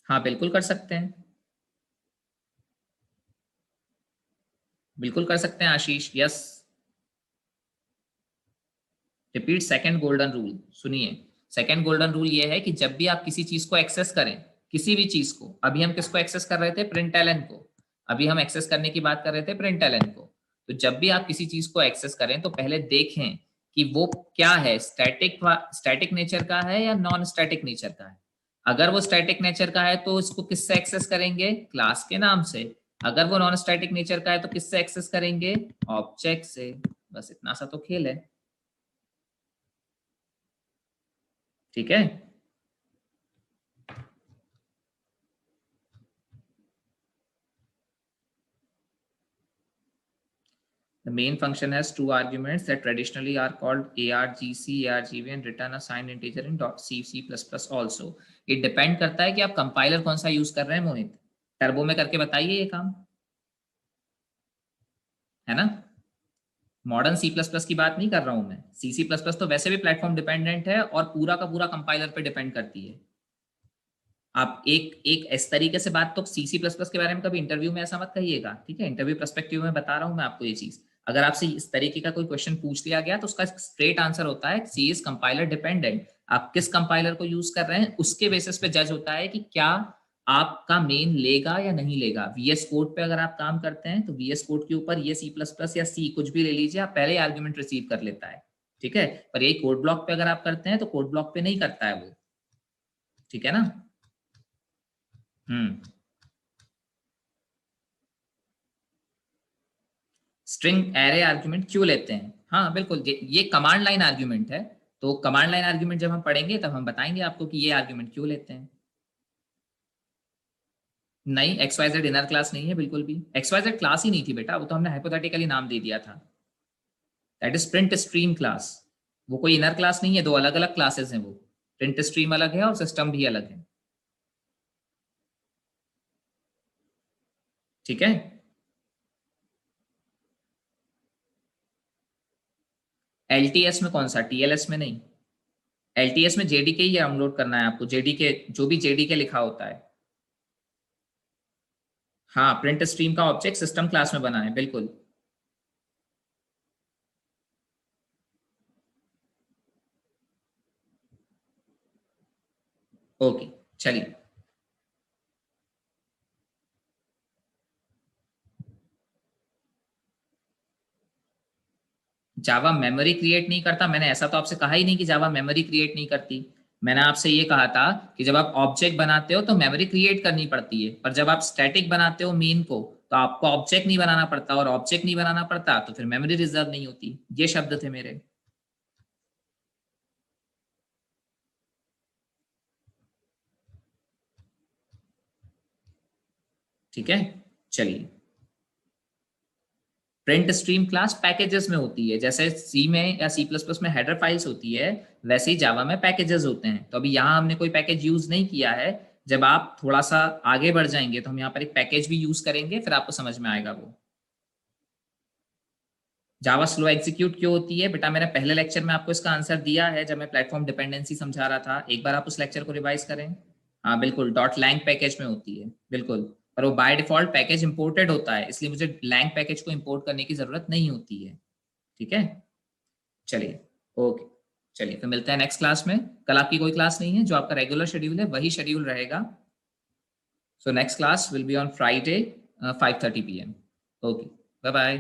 हाँ, बिल्कुल कर सकते हैं, बिल्कुल कर सकते हैं Ashish. Yes, repeat second golden rule. सुनिए, सेकंड गोल्डन रूल ये है कि जब भी आप किसी चीज को एक्सेस करें, किसी भी चीज को, अभी हम किसको एक्सेस कर रहे थे? प्रिंटलन को। अभी हम एक्सेस करने की बात कर रहे थे प्रिंटलन को। तो जब भी आप किसी चीज को एक्सेस करें तो पहले देखें कि वो क्या है, स्टैटिक नेचर का है या नॉन स्टैटिक नेचर का है। अगर वो स्टैटिक नेचर का है तो इसको किससे एक्सेस करेंगे? क्लास के नाम से। अगर वो नॉन स्टैटिक नेचर का है तो किससे एक्सेस करेंगे? ऑब्जेक्ट से। बस इतना सा तो खेल है, ठीक है? The main function has two arguments that traditionally are called argc, argv and return a signed integer in .c++ also. It depend करता है कि आप कंपाइलर कौन सा यूज कर रहे हैं मोहित। टर्बो में करके बताइए ये काम, है ना? मॉडर्न सी प्लस प्लस की बात नहीं कर रहा हूं मैं। सी प्लस प्लस तो वैसे भी प्लेटफॉर्म डिपेंडेंट है और पूरा का पूरा कंपाइलर पे डिपेंड करती है। आप एक एक इस तरीके से बात तो सी प्लस प्लस के बारे में कभी इंटरव्यू में ऐसा मत कहिएगा, ठीक है? इंटरव्यू पर्सपेक्टिव में बता रहा हूं मैं आपको ये चीज। अगर आपसे इस तरीके का कोई क्वेश्चन पूछ लिया गया तो उसका स्ट्रेट आंसर होता है सी इज कंपाइलर डिपेंडेंट। आप किस कंपाइलर को यूज कर रहे हैं उसके बेसिस पे जज होता है कि क्या आपका मेन लेगा या नहीं लेगा। वीएस कोड पे अगर आप काम करते हैं तो वीएस कोड के ऊपर ये सी प्लस प्लस या सी कुछ भी ले लीजिए, आप पहले आर्ग्यूमेंट रिसीव कर लेता है, ठीक है? पर यही कोड ब्लॉक पे अगर आप करते हैं तो कोड ब्लॉक पे नहीं करता है वो, ठीक है ना? स्ट्रिंग एरे आर्ग्यूमेंट क्यों लेते हैं? हाँ बिल्कुल, ये कमांड लाइन आर्ग्यूमेंट है। तो कमांड लाइन आर्ग्यूमेंट जब हम पढ़ेंगे तब हम बताएंगे आपको कि ये आर्ग्यूमेंट क्यों लेते हैं। नहीं, X Y Z inner class नहीं है बिल्कुल भी। एक्स वाई जेड क्लास ही नहीं थी बेटा, वो तो हमने हाइपोथेटिकली नाम दे दिया था। That is print stream class. वो कोई इनर क्लास नहीं है, दो अलग अलग क्लासेस हैं वो। प्रिंट स्ट्रीम अलग है और सिस्टम भी अलग है, ठीक है? एलटीएस में कौन सा? टीएलएस में नहीं। एलटीएस में जेडीके ही डाउनलोड करना है आपको, जेडीके जो भी जेडीके लिखा होता है। हाँ, प्रिंट स्ट्रीम का ऑब्जेक्ट सिस्टम क्लास में बना है, बिल्कुल। ओके, चलिए। जावा मेमोरी क्रिएट नहीं करता, मैंने ऐसा तो आपसे कहा ही नहीं कि जावा मेमोरी क्रिएट नहीं करती। मैंने आपसे ये कहा था कि जब आप ऑब्जेक्ट बनाते हो तो मेमोरी क्रिएट करनी पड़ती है, पर जब आप स्टैटिक बनाते हो मीन को तो आपको ऑब्जेक्ट नहीं बनाना पड़ता, और ऑब्जेक्ट नहीं बनाना पड़ता तो फिर मेमोरी रिजर्व नहीं होती। ये शब्द थे मेरे, ठीक है? चलिए, प्रिंट स्ट्रीम क्लास पैकेजेस में होती है, जैसे सी में या सी प्लस प्लस में हेडर फाइल्स होती है, वैसे ही जावा में पैकेजेस होते हैं। तो अभी यहाँ हमने कोई पैकेज यूज नहीं किया है। जब आप थोड़ा सा आगे बढ़ जाएंगे तो हम यहाँ पर एक पैकेज भी यूज करेंगे, फिर आपको समझ में आएगा वो। जावा स्लो एग्जीक्यूट क्यों होती है बेटा? मैंने पहले लेक्चर में आपको इसका आंसर दिया है जब मैं प्लेटफॉर्म डिपेंडेंसी समझा रहा था। एक बार आप उस लेक्चर को रिवाइज करें। हाँ बिल्कुल, डॉट लैंग पैकेज में होती है, बिल्कुल। पर वो बाय डिफॉल्ट पैकेज इंपोर्टेड होता है, इसलिए मुझे लैंग पैकेज को इंपोर्ट करने की जरूरत नहीं होती है, ठीक है? चलिए, ओके। चलिए, फिर मिलते हैं नेक्स्ट क्लास में। कल आपकी कोई क्लास नहीं है, जो आपका रेगुलर शेड्यूल है वही शेड्यूल रहेगा। So next class will be on Friday 5:30 PM। Okay, bye bye.